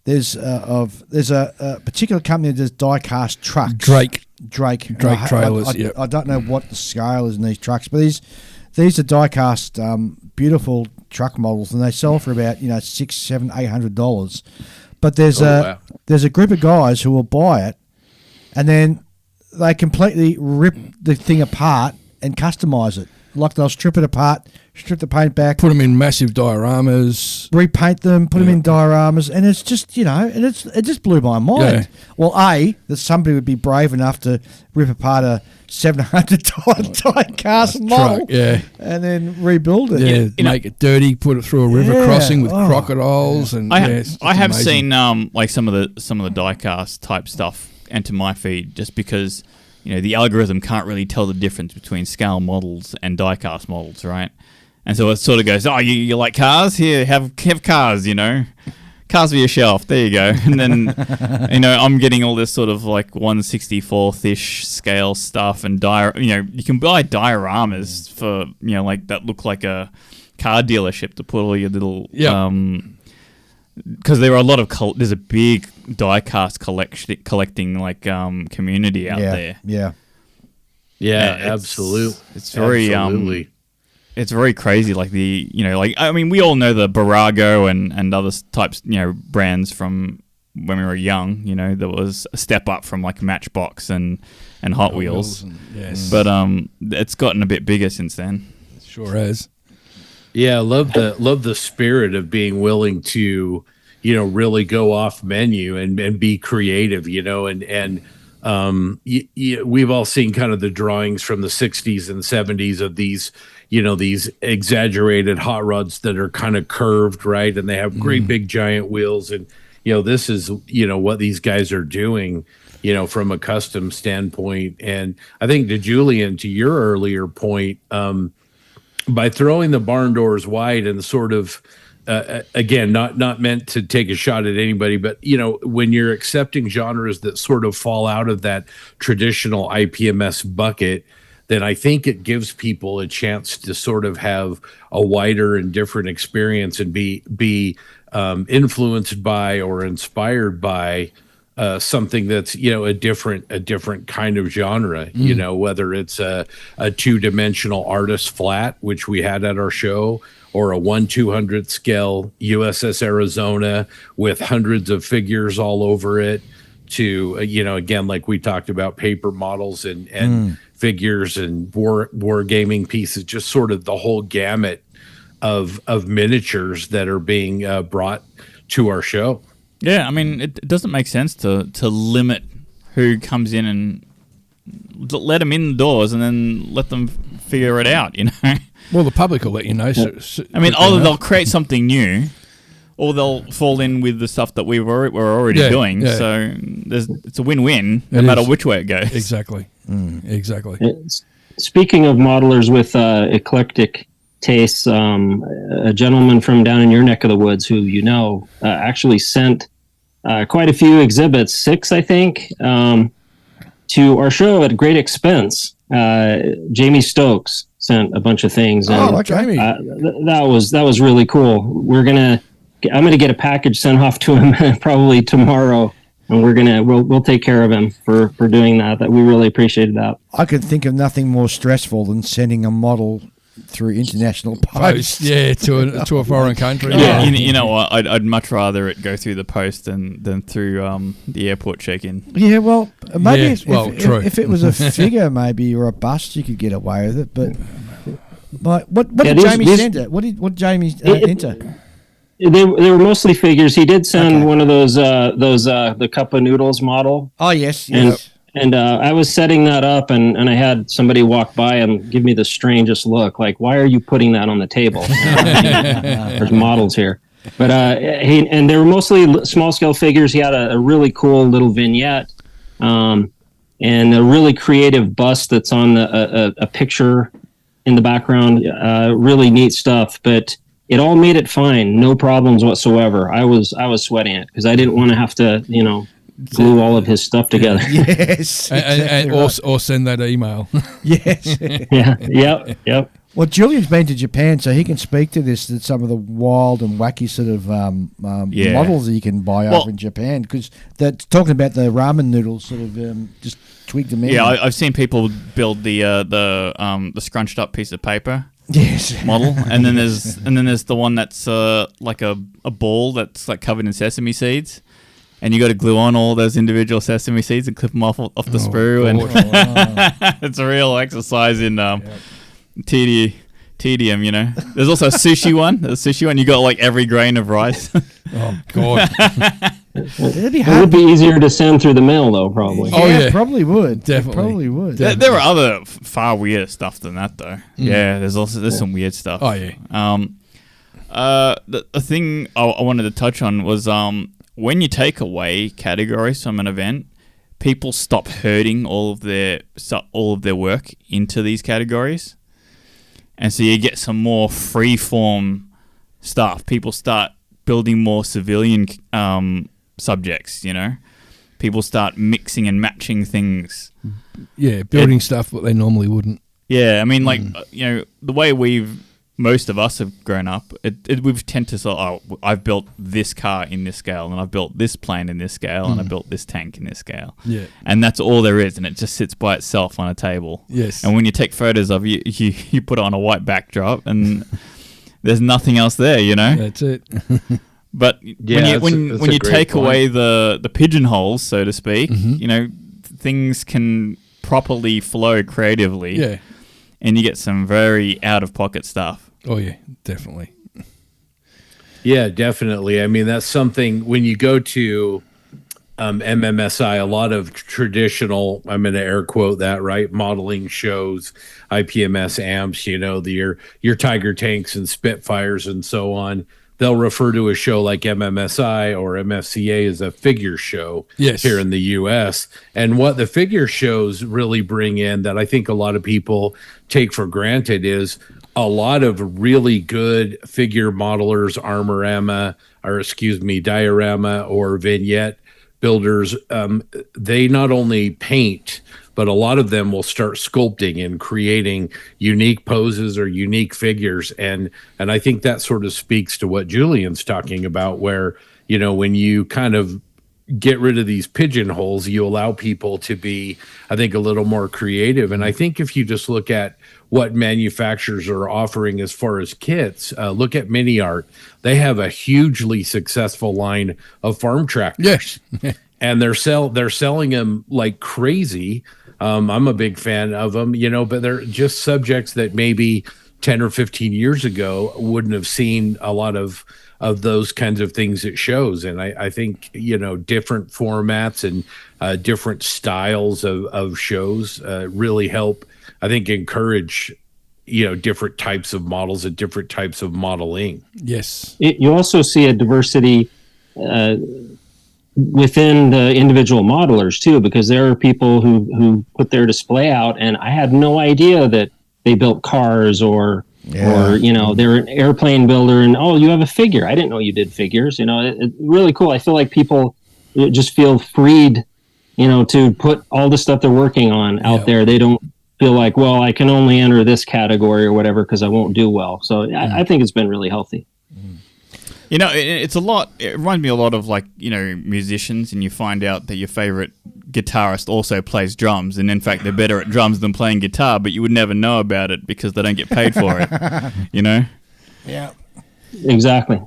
Speaker 2: There's a particular company that does die-cast trucks.
Speaker 4: Drake
Speaker 2: trailers. I don't know what the scale is in these trucks, but these are die-cast beautiful truck models, and they sell for about $600, $700, $800. But there's a group of guys who will buy it, and then they completely rip the thing apart and customize it. Like they'll strip it apart, strip the paint back,
Speaker 4: put them in massive dioramas,
Speaker 2: repaint them, put them in dioramas, and it's just and it just blew my mind. Yeah. Well, that somebody would be brave enough to rip apart a $700 die-cast model, and then rebuild it.
Speaker 4: Make it dirty, put it through a river crossing with crocodiles, and
Speaker 5: I have seen some of the die-cast type stuff enter my feed just because the algorithm can't really tell the difference between scale models and die-cast models, right? And so it sort of goes, you like cars? Here, have cars, Cars for your shelf. There you go. And then, I'm getting all this sort of 1/64th-ish scale stuff and you can buy dioramas for, that look like a car dealership to put all your little, because there are a lot of there's a big die-cast collecting community out there.
Speaker 6: Absolutely.
Speaker 5: It's very it's very crazy. We all know the Barago and other types brands from when we were young, there was a step up from like Matchbox and Hot Wheels.
Speaker 4: Yes.
Speaker 5: But it's gotten a bit bigger since then.
Speaker 4: Sure has.
Speaker 6: Yeah, I love the spirit of being willing to, really go off menu and be creative, we've all seen kind of the drawings from the 60s and 70s of these, these exaggerated hot rods that are kind of curved, right? And they have great big giant wheels. And, this is, what these guys are doing, from a custom standpoint. And I think Julian, to your earlier point, by throwing the barn doors wide and sort of, again, not meant to take a shot at anybody, but when you're accepting genres that sort of fall out of that traditional IPMS bucket, then I think it gives people a chance to sort of have a wider and different experience and be influenced by or inspired by something that's a different kind of genre. Whether it's a 2-dimensional artist flat, which we had at our show, or a 1/200 scale USS Arizona with hundreds of figures all over it, to again, like we talked about, paper models and figures and war gaming pieces, just sort of the whole gamut of miniatures that are being brought to our show.
Speaker 5: Yeah, I mean, it doesn't make sense to limit who comes in and let them in the doors and then let them figure it out,
Speaker 4: Well, the public will let you know.
Speaker 5: I mean, either they'll create something new, or they'll fall in with the stuff that we're already doing.
Speaker 4: Yeah.
Speaker 5: So it's a win-win, no matter which way it goes.
Speaker 4: Exactly. Exactly.
Speaker 7: Speaking of modelers with eclectic tastes, a gentleman from down in your neck of the woods who actually sent quite a few exhibits, 6 I think, to our show at great expense. Jamie Stokes sent a bunch of things. And,
Speaker 4: Jamie.
Speaker 7: That was really cool. I'm gonna get a package sent off to him probably tomorrow, and we'll take care of him for doing that. That we really appreciated that.
Speaker 2: I could think of nothing more stressful than sending a model through international post.
Speaker 4: To a foreign country.
Speaker 5: Yeah, you know what? I'd much rather it go through the post than through the airport check-in.
Speaker 2: Yeah, well, maybe
Speaker 4: true.
Speaker 2: if it was a figure, maybe, or a bust, you could get away with it. But what did Jamie send it? What did Jamie enter?
Speaker 7: They were mostly figures. He did send one of those the cup of noodles model.
Speaker 2: Oh yes.
Speaker 7: And I was setting that up, and I had somebody walk by and give me the strangest look, like, why are you putting that on the table? There's models here. But and they were mostly small scale figures. He had a really cool little vignette, and a really creative bust that's on a picture in the background. Really neat stuff, but it all made it fine, no problems whatsoever. I was sweating it because I didn't want to have to, glue all of his stuff together.
Speaker 2: Yes,
Speaker 4: or send that email.
Speaker 2: Yes.
Speaker 7: Yep.
Speaker 2: Well, Julian's been to Japan, so he can speak to this. That some of the wild and wacky sort of models that you can buy over in Japan, because they're talking about the ramen noodles, sort of just tweaked them in.
Speaker 5: Yeah, I've seen people build the scrunched up piece of paper.
Speaker 2: Yes.
Speaker 5: Model, and then there's the one that's like a ball that's like covered in sesame seeds, and you got to glue on all those individual sesame seeds and clip them off the sprue, and it's a real exercise in tedium. There's also a sushi one. You got like every grain of rice.
Speaker 4: Oh God.
Speaker 7: It would be easier to send through the mail, though, probably.
Speaker 2: Yeah, probably would.
Speaker 4: Definitely.
Speaker 2: Probably would.
Speaker 5: There were other far weirder stuff than that, though. Yeah, there's some weird stuff.
Speaker 4: Oh yeah.
Speaker 5: The thing I wanted to touch on was when you take away categories from an event, people stop herding all of their work into these categories, and so you get some more free form stuff. People start building more civilian subjects, people start mixing and matching things.
Speaker 4: Yeah, building stuff what they normally wouldn't.
Speaker 5: Yeah, I mean, the way most of us have grown up, we've tend to say, I've built this car in this scale, and I've built this plane in this scale, and I built this tank in this scale.
Speaker 4: Yeah.
Speaker 5: And that's all there is, and it just sits by itself on a table.
Speaker 4: Yes.
Speaker 5: And when you take photos of it, you put it on a white backdrop, and there's nothing else there,
Speaker 4: That's it.
Speaker 5: But
Speaker 6: Yeah,
Speaker 5: when you
Speaker 6: great
Speaker 5: take
Speaker 6: point.
Speaker 5: away the pigeonholes, so to speak, things can properly flow creatively.
Speaker 4: Yeah.
Speaker 5: And you get some very out of pocket stuff.
Speaker 4: Oh yeah, definitely.
Speaker 6: Yeah, definitely. I mean, that's something when you go to MMSI, a lot of traditional, I'm going to air quote that, right? Modeling shows, IPMS amps, your Tiger tanks and Spitfires and so on. They'll refer to a show like MMSI or MFCA as a figure show here in the US. And what the figure shows really bring in that I think a lot of people take for granted is a lot of really good figure modelers, diorama or vignette builders. They not only paint, but a lot of them will start sculpting and creating unique poses or unique figures. And I think that sort of speaks to what Julian's talking about, where, when you kind of get rid of these pigeonholes, you allow people to be, I think, a little more creative. And I think if you just look at what manufacturers are offering as far as kits, look at Mini Art. They have a hugely successful line of farm tractors.
Speaker 4: Yes.
Speaker 6: And they're selling them like crazy. I'm a big fan of them, but they're just subjects that maybe 10 or 15 years ago wouldn't have seen a lot of those kinds of things at shows. And I think, different formats and different styles of shows really help, I think, encourage, different types of models and different types of modeling.
Speaker 4: Yes.
Speaker 7: You also see a diversity within the individual modelers too, because there are people who put their display out, and I had no idea that they built cars or they're an airplane builder, and you have a figure. I didn't know you did figures. It's really cool. I feel like people just feel freed, to put all the stuff they're working on out there. They don't feel like, well, I can only enter this category or whatever because I won't do well. So I think it's been really healthy.
Speaker 5: It's a lot. It reminds me a lot of musicians, and you find out that your favorite guitarist also plays drums, and in fact they're better at drums than playing guitar, but you would never know about it because they don't get paid for it.
Speaker 2: Yeah.
Speaker 7: Exactly.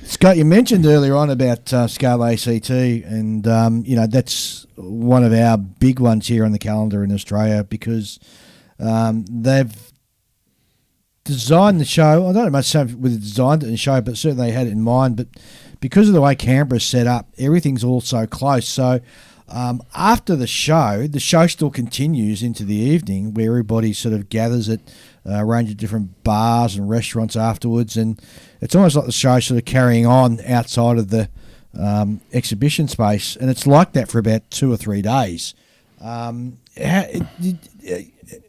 Speaker 2: Scott, you mentioned earlier on about Scale ACT, and that's one of our big ones here on the calendar in Australia because they've designed the show. I don't know much so with the designed it in the show, but certainly they had it in mind. But because of the way Canberra's set up, everything's all so close. So after the show still continues into the evening, where everybody sort of gathers at a range of different bars and restaurants afterwards, and it's almost like the show sort of carrying on outside of the exhibition space, and it's like that for about 2 or 3 days.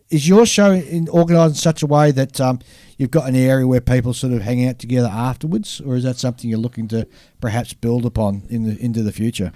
Speaker 2: Is your show organised in such a way that you've got an area where people sort of hang out together afterwards, or is that something you're looking to perhaps build upon into the future?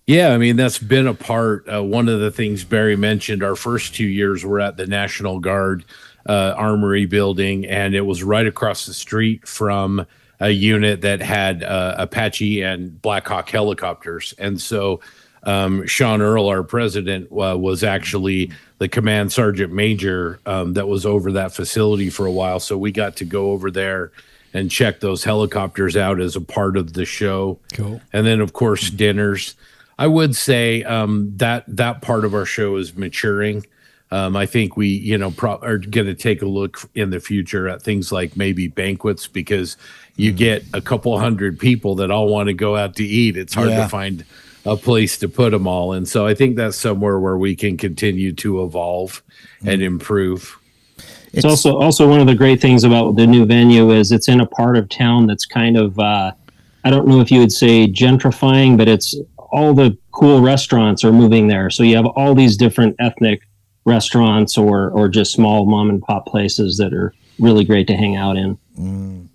Speaker 6: Yeah, I mean, that's been a part. One of the things Barry mentioned, our first 2 years were at the National Guard Armory building, and it was right across the street from a unit that had Apache and Black Hawk helicopters. And so Sean Earl, our president, was actually the command sergeant major that was over that facility for a while. So we got to go over there and check those helicopters out as a part of the show.
Speaker 4: Cool.
Speaker 6: And then, of course, dinners. I would say that part of our show is maturing. I think we, are going to take a look in the future at things like maybe banquets, because you get a couple hundred people that all want to go out to eat. It's hard to find a place to put them all. And so I think that's somewhere where we can continue to evolve and improve.
Speaker 7: It's also one of the great things about the new venue is it's in a part of town that's kind of, I don't know if you would say gentrifying, but it's all the cool restaurants are moving there. So you have all these different ethnic restaurants or just small mom and pop places that are really great to hang out in.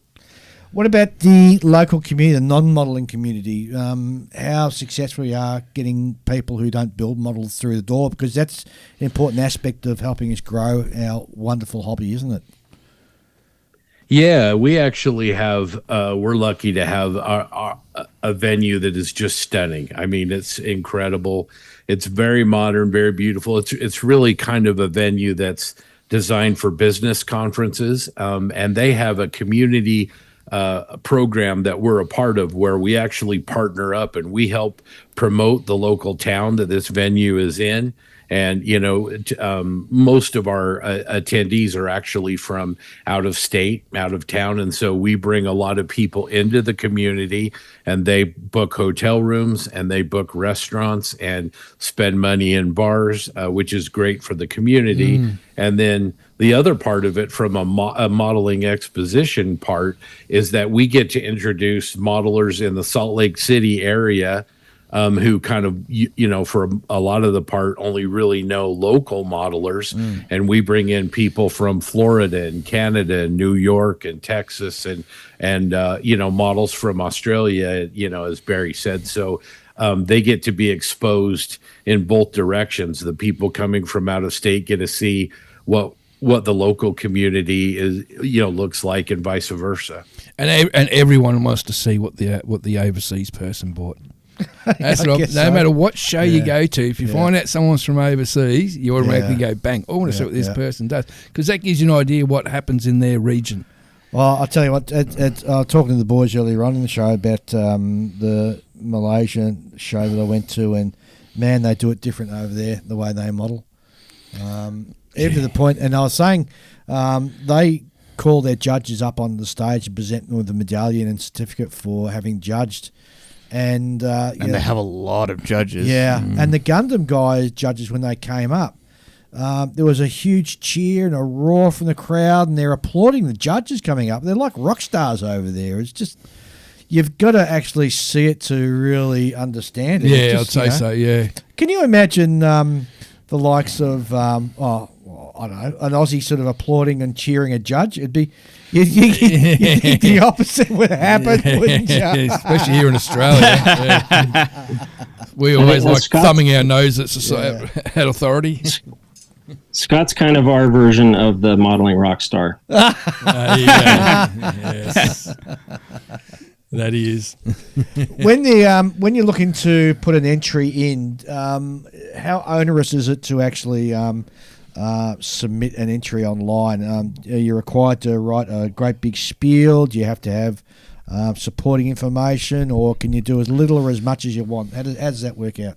Speaker 2: What about the local community, the non-modelling community? How successful you are getting people who don't build models through the door? Because that's an important aspect of helping us grow our wonderful hobby, isn't it?
Speaker 6: Yeah, we actually have, we're lucky to have a venue that is just stunning. I mean, it's incredible. It's very modern, very beautiful. It's really kind of a venue that's designed for business conferences. And they have a community program that we're a part of, where we actually partner up and we help promote the local town that this venue is in. And, most of our attendees are actually from out of state, out of town. And so we bring a lot of people into the community, and they book hotel rooms and they book restaurants and spend money in bars, which is great for the community. And then the other part of it, from a modeling exposition part, is that we get to introduce modelers in the Salt Lake City area, who kind of, for a lot of the part, only really know local modelers. And we bring in people from Florida and Canada and New York and Texas and models from Australia, as Barry said. So they get to be exposed in both directions. The people coming from out of state get to see what the local community is, looks like, and vice versa.
Speaker 4: And everyone wants to see what the overseas person bought. That's right. No matter what show you go to, if you find out someone's from overseas, you automatically go, bang, I want to see what this person does, because that gives you an idea what happens in their region.
Speaker 2: Well, I'll tell you what, I was talking to the boys earlier on in the show about the Malaysian show that I went to, and man, they do it different over there, the way they model. Even to the point, and I was saying, they call their judges up on the stage and present them with a medallion and certificate for having judged. And
Speaker 5: they have a lot of judges.
Speaker 2: Yeah, and the Gundam guys, judges, when they came up, there was a huge cheer and a roar from the crowd, and they're applauding the judges coming up. They're like rock stars over there. It's just, you've got to actually see it to really understand it.
Speaker 4: Yeah, I'd say so, yeah.
Speaker 2: Can you imagine the likes of, I don't know, an Aussie sort of applauding and cheering a judge? It'd be... You think the opposite would happen, wouldn't you?
Speaker 4: Yeah, especially here in Australia. We always like thumbing our nose at authority.
Speaker 7: Scott's kind of our version of the modeling rock star.
Speaker 4: Yes. That is.
Speaker 2: When you're looking to put an entry in, how onerous is it to actually submit an entry online? Are you required to write a great big spiel? Do you have to have supporting information, or can you do as little or as much as you want? How does that work out?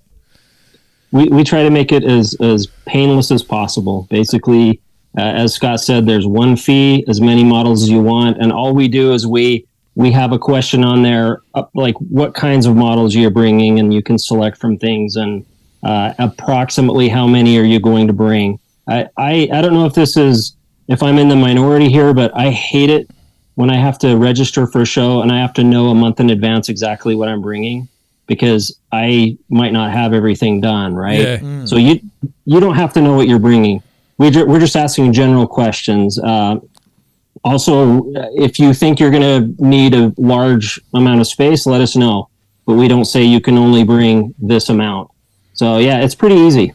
Speaker 7: We try to make it as painless as possible. Basically, as Scott said, there's one fee, as many models as you want, and all we do is we have a question on there, like what kinds of models you're bringing, and you can select from things, and approximately how many are you going to bring. I don't know if I'm in the minority here, but I hate it when I have to register for a show and I have to know a month in advance exactly what I'm bringing, because I might not have everything done, right?
Speaker 4: Yeah.
Speaker 7: So you don't have to know what you're bringing. We're just asking general questions. Also, if you think you're going to need a large amount of space, let us know. But we don't say you can only bring this amount. So yeah, it's pretty easy.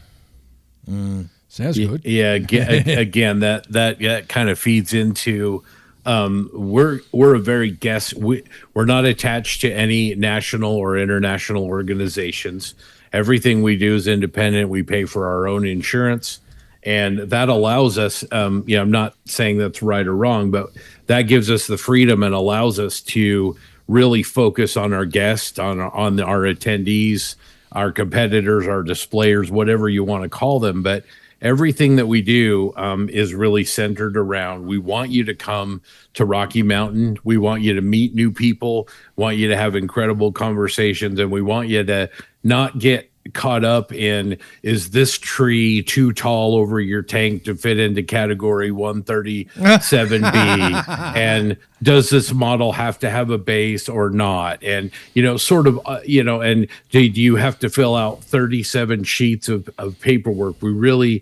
Speaker 4: Sounds good.
Speaker 6: Yeah, again, that kind of feeds into we're a very we're not attached to any national or international organizations. Everything we do is independent. We pay for our own insurance, and that allows us. I'm not saying that's right or wrong, but that gives us the freedom and allows us to really focus on our guests, on our attendees, our competitors, our displayers, whatever you want to call them, but everything that we do is really centered around, we want you to come to Rocky Mountain. We want you to meet new people, want you to have incredible conversations, and we want you to not get caught up in, is this tree too tall over your tank to fit into category 137B? And does this model have to have a base or not? And, and do you have to fill out 37 sheets of paperwork? We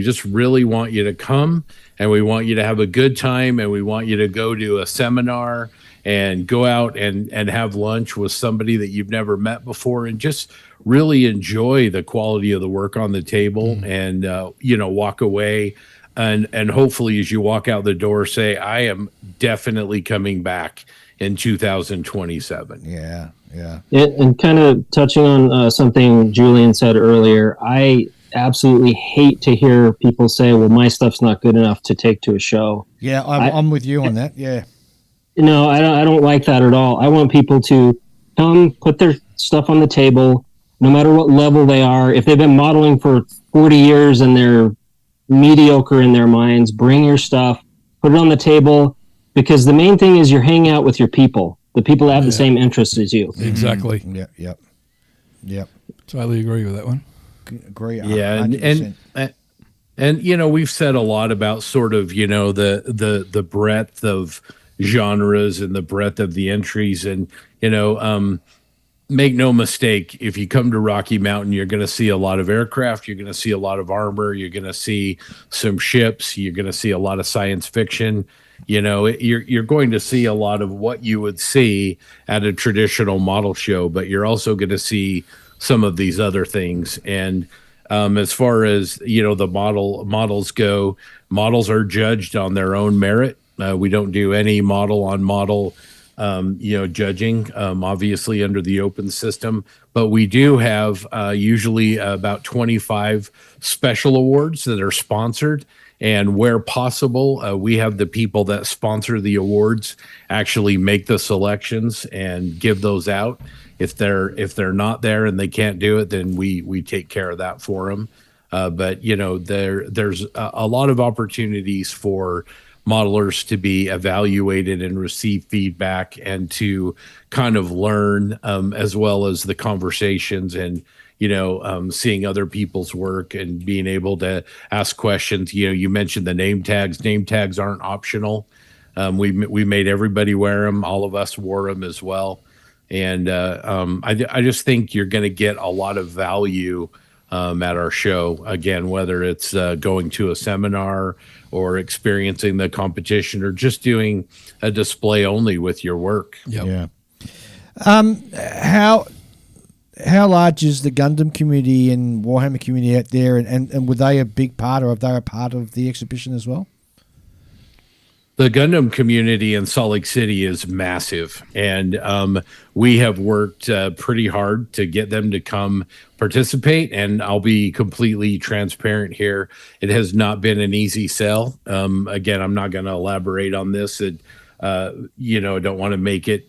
Speaker 6: just really want you to come, and we want you to have a good time, and we want you to go to a seminar and go out and have lunch with somebody that you've never met before, and just really enjoy the quality of the work on the table, and walk away and hopefully as you walk out the door say, I am definitely coming back in 2027.
Speaker 2: Yeah.
Speaker 7: And kind of touching on something Julian said earlier, I absolutely hate to hear people say, well, my stuff's not good enough to take to a show.
Speaker 2: Yeah, I'm with you on that. Yeah.
Speaker 7: No, I don't like that at all. I want people to come, put their stuff on the table, no matter what level they are. If they've been modeling for 40 years and they're mediocre in their minds, bring your stuff, put it on the table, because the main thing is you're hanging out with your people, the people that have the same interests as you.
Speaker 4: Exactly.
Speaker 2: Yep.
Speaker 4: Totally agree with that one.
Speaker 2: Agree.
Speaker 6: Yeah,
Speaker 2: 100%.
Speaker 6: and we've said a lot about sort of the breadth of genres and the breadth of the entries, and make no mistake, if you come to Rocky Mountain, you're going to see a lot of aircraft, you're going to see a lot of armor, you're going to see some ships, you're going to see a lot of science fiction. You're going to see a lot of what you would see at a traditional model show, but you're also going to see some of these other things. And as far as the models go, models are judged on their own merit. We don't do any model on model judging, obviously under the open system, but we do have usually about 25 special awards that are sponsored. And where possible, we have the people that sponsor the awards actually make the selections and give those out. If they're not there and they can't do it, then we take care of that for them. But there's a lot of opportunities for modelers to be evaluated and receive feedback and to kind of learn, as well as the conversations and seeing other people's work and being able to ask questions. You mentioned the name tags. Name tags aren't optional. We made everybody wear them. All of us wore them as well. And I just think you're going to get a lot of value at our show. Again, whether it's going to a seminar or experiencing the competition or just doing a display only with your work.
Speaker 4: Yep.
Speaker 2: Yeah. How large is the Gundam community and Warhammer community out there, and were they a big part, or are they a part of the exhibition as well?
Speaker 6: The Gundam community in Salt Lake City is massive, and we have worked pretty hard to get them to come participate. And I'll be completely transparent here. It has not been an easy sell. Again, I'm not going to elaborate on this. I don't want to make it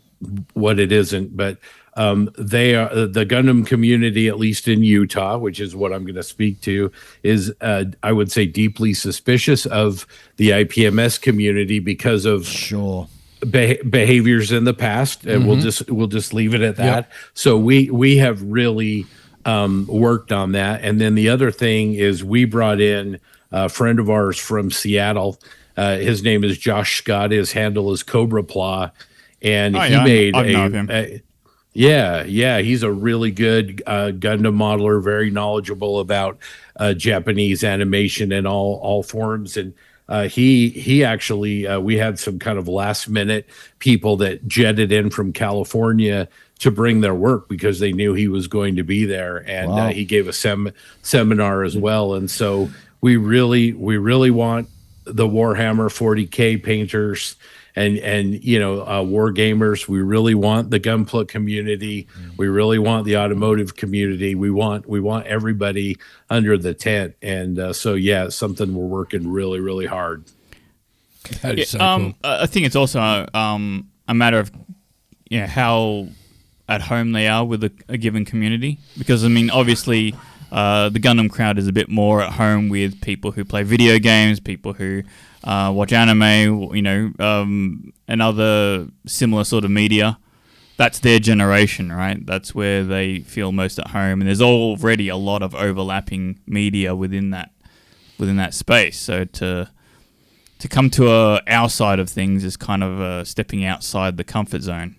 Speaker 6: what it isn't, but they are the Gundam community, at least in Utah, which is what I'm going to speak to, is I would say deeply suspicious of the IPMS community because of behaviors in the past, and we'll just leave it at that. Yep. So we have really worked on that. And then the other thing is we brought in a friend of ours from Seattle. His name is Josh Scott. His handle is Cobra Plaw, and he made he's a really good Gundam modeler, very knowledgeable about Japanese animation in all forms. And he actually, we had some kind of last minute people that jetted in from California to bring their work because they knew he was going to be there. And he gave a seminar as well. And so we really want the Warhammer 40K painters and war gamers. We really want the Gunpla community. We really want the automotive community. We want everybody under the tent. And it's something we're working really, really hard.
Speaker 5: That is so cool. I think it's also a matter of how at home they are with a given community, because obviously the Gundam crowd is a bit more at home with people who play video games, people who watch anime, and other similar sort of media. That's their generation, right? That's where they feel most at home, and there's already a lot of overlapping media within that space. So to come to our side of things is kind of stepping outside the comfort zone.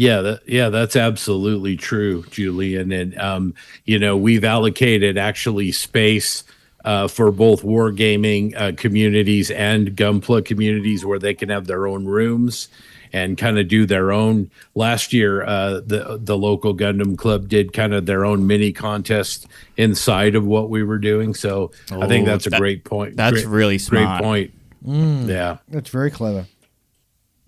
Speaker 6: Yeah, that's absolutely true, Julian. And we've allocated actually space for both wargaming communities and Gunpla communities where they can have their own rooms and kind of do their own. Last year, the local Gundam club did kind of their own mini contest inside of what we were doing. So I think that's a great point.
Speaker 5: That's really smart.
Speaker 6: Great point. Yeah,
Speaker 2: that's very clever.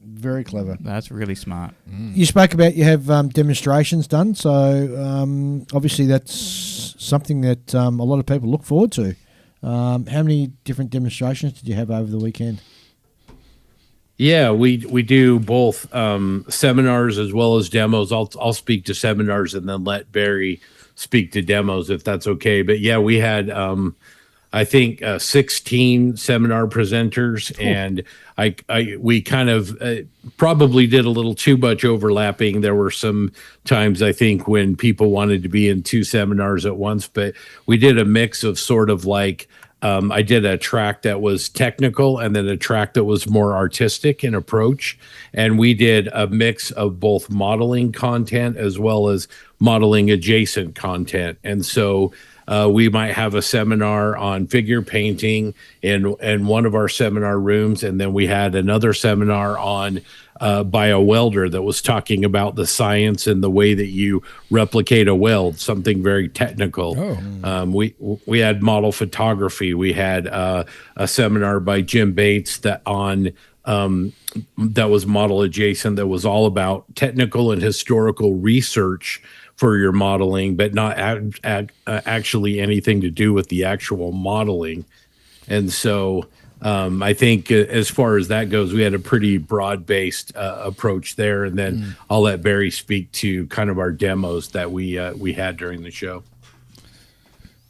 Speaker 2: Very clever.
Speaker 5: That's really smart.
Speaker 2: You spoke about you have demonstrations done, so obviously that's something that a lot of people look forward to. How many different demonstrations did you have over the weekend?
Speaker 6: Yeah, we do both seminars as well as demos. I'll speak to seminars and then let Barry speak to demos if that's okay. But yeah, we had I think 16 seminar presenters, and we kind of probably did a little too much overlapping. There were some times I think when people wanted to be in 2 seminars at once, but we did a mix of sort of like I did a track that was technical and then a track that was more artistic in approach. And we did a mix of both modeling content as well as modeling adjacent content. And so we might have a seminar on figure painting in one of our seminar rooms. And then we had another seminar on by a welder that was talking about the science and the way that you replicate a weld, something very technical. We had model photography. We had a seminar by Jim Bates that was model adjacent, that was all about technical and historical research for your modeling, but not actually anything to do with the actual modeling. And so I think as far as that goes, we had a pretty broad-based approach there. And then I'll let Barry speak to kind of our demos that we had during the show.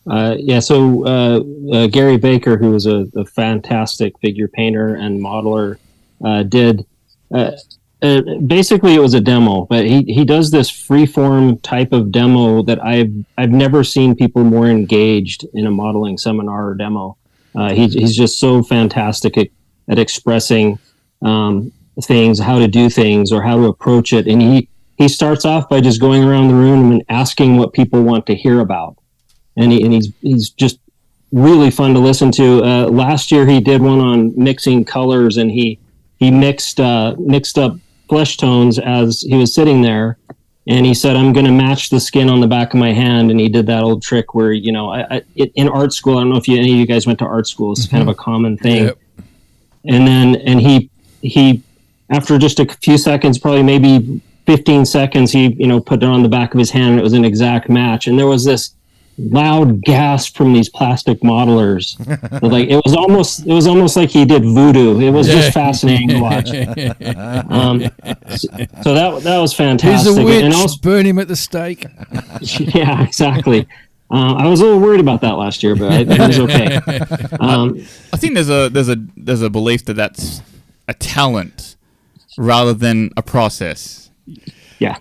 Speaker 7: So Gary Baker, who was a fantastic figure painter and modeler, did basically it was a demo, but he does this freeform type of demo that I've never seen people more engaged in a modeling seminar or demo. He's just so fantastic at expressing things, how to do things or how to approach it. And he starts off by just going around the room and asking what people want to hear about. And he's just really fun to listen to. Last year he did one on mixing colors, and he mixed up flesh tones as he was sitting there. And he said, I'm going to match the skin on the back of my hand. And he did that old trick where, in art school, I don't know if any of you guys went to art school. It's kind of a common thing. Yep. And he, after just a few seconds, probably maybe 15 seconds, he, put it on the back of his hand, and it was an exact match. And there was this loud gasp from these plastic modelers. Like it was almost like he did voodoo. It was just fascinating to watch. So that was fantastic.
Speaker 4: Here's a witch.
Speaker 7: And also,
Speaker 4: burn him at the stake.
Speaker 7: Yeah, exactly. I was a little worried about that last year, but it was okay.
Speaker 5: I think there's a belief that that's a talent rather than a process. Yeah.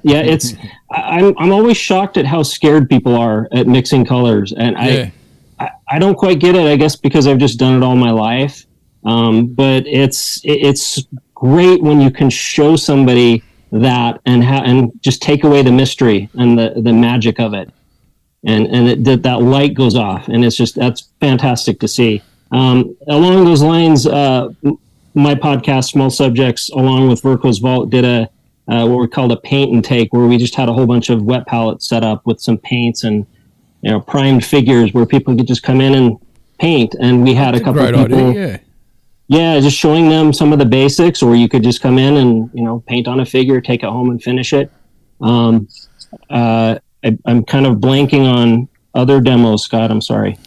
Speaker 5: It's I'm always shocked at how scared people are at mixing colors, and I don't quite get it. I guess because I've just done it all my life. But it's great when you can show somebody that and just take away the mystery and the magic of it, and that light goes off, and that's fantastic to see. Along those lines, my podcast, Small Subjects, along with Verco's Vault, did what we called a paint and take, where we just had a whole bunch of wet palettes set up with some paints and primed figures where people could just come in and paint. And we had a couple of people, just showing them some of the basics, or you could just come in and paint on a figure, take it home and finish it. I'm kind of blanking on other demos, Scott. I'm sorry.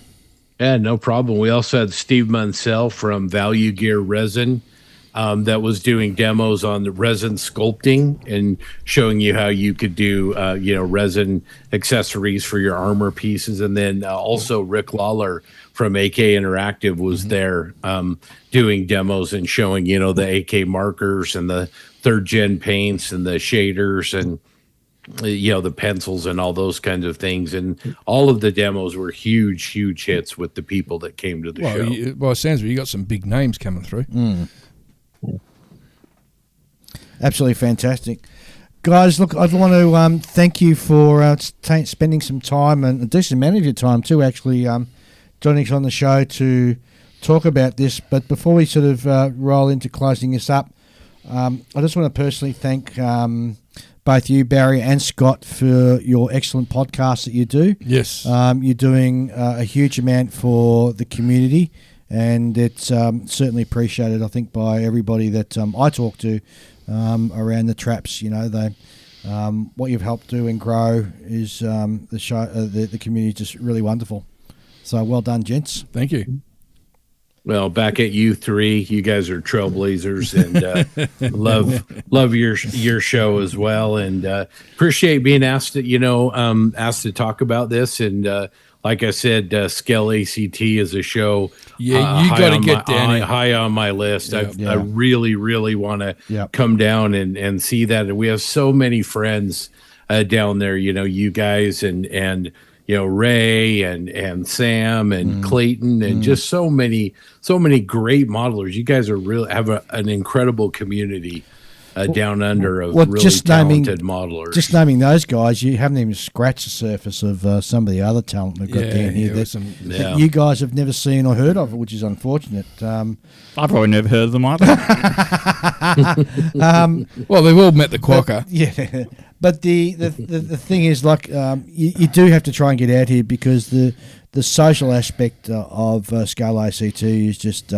Speaker 6: Yeah, no problem. We also had Steve Munsell from Value Gear Resin. That was doing demos on the resin sculpting and showing you how you could do, resin accessories for your armor pieces. And then also Rick Lawler from AK Interactive was there doing demos and showing, the AK markers and the 3rd gen paints and the shaders and, the pencils and all those kinds of things. And all of the demos were huge hits with the people that came to the show.
Speaker 4: It sounds like you got some big names coming through.
Speaker 2: Absolutely fantastic. Guys, look, I'd want to thank you for spending some time, and a decent amount of your time too, actually, joining us on the show to talk about this. But before we sort of roll into closing this up, I just want to personally thank both you, Barry, and Scott, for your excellent podcast that you do.
Speaker 4: Yes.
Speaker 2: You're doing a huge amount for the community, and it's certainly appreciated, I think, by everybody that I talk to around the traps. They what you've helped do and grow is the show, the community is just really wonderful. So well done, gents.
Speaker 4: Thank you.
Speaker 6: Well, back at U3, you guys are trailblazers, and love your show as well, and appreciate being asked to talk about this. And like I said, Scale ACT is a show.
Speaker 4: Yeah, you got to get down
Speaker 6: high on my list.
Speaker 4: Yep.
Speaker 6: I really, really want to come down and see that. And we have so many friends down there. You guys and Ray and Sam and Clayton and just so many great modelers. You guys are have an incredible community down under of really talented modelers.
Speaker 2: Just naming those guys, you haven't even scratched the surface of some of the other talent we've got down here that you guys have never seen or heard of, which is unfortunate.
Speaker 5: I've probably never heard of them either.
Speaker 4: Well, they've all met the Quokka.
Speaker 2: But the thing is, like, you do have to try and get out here because the social aspect of Scale ACT is just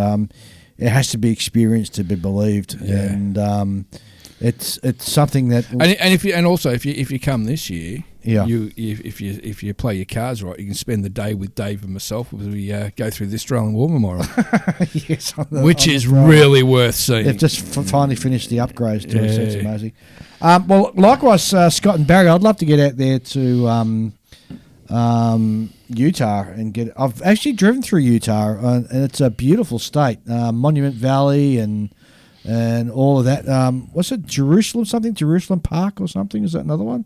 Speaker 2: it has to be experienced to be believed, and it's something that
Speaker 4: if you come this year, if you play your cards right, you can spend the day with Dave and myself as we go through the Australian War Memorial, which is really worth seeing.
Speaker 2: They've just finally finished the upgrades to it, so it's amazing. Well, likewise, Scott and Barry, I'd love to get out there to Utah and get. I've actually driven through Utah, and it's a beautiful state. Monument Valley and all of that. What's it? Jerusalem Park or something? Is that another one?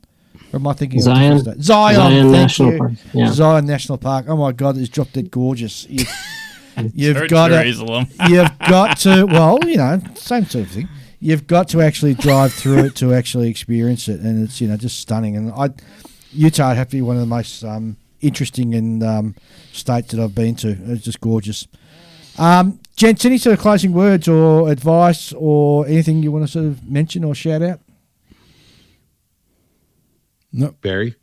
Speaker 2: Or am I thinking
Speaker 7: Zion?
Speaker 2: Zion
Speaker 7: National Park. Yeah.
Speaker 2: Zion National Park. Oh my God, it's dropped dead gorgeous. You've got
Speaker 5: Jerusalem.
Speaker 2: You've got to. Well, same sort of thing. You've got to actually drive through it to actually experience it, and it's just stunning. And Utah would have to be one of the most interesting and states that I've been to. It's just gorgeous. Gents, any sort of closing words or advice or anything you want to sort of mention or shout out?
Speaker 6: No, Barry.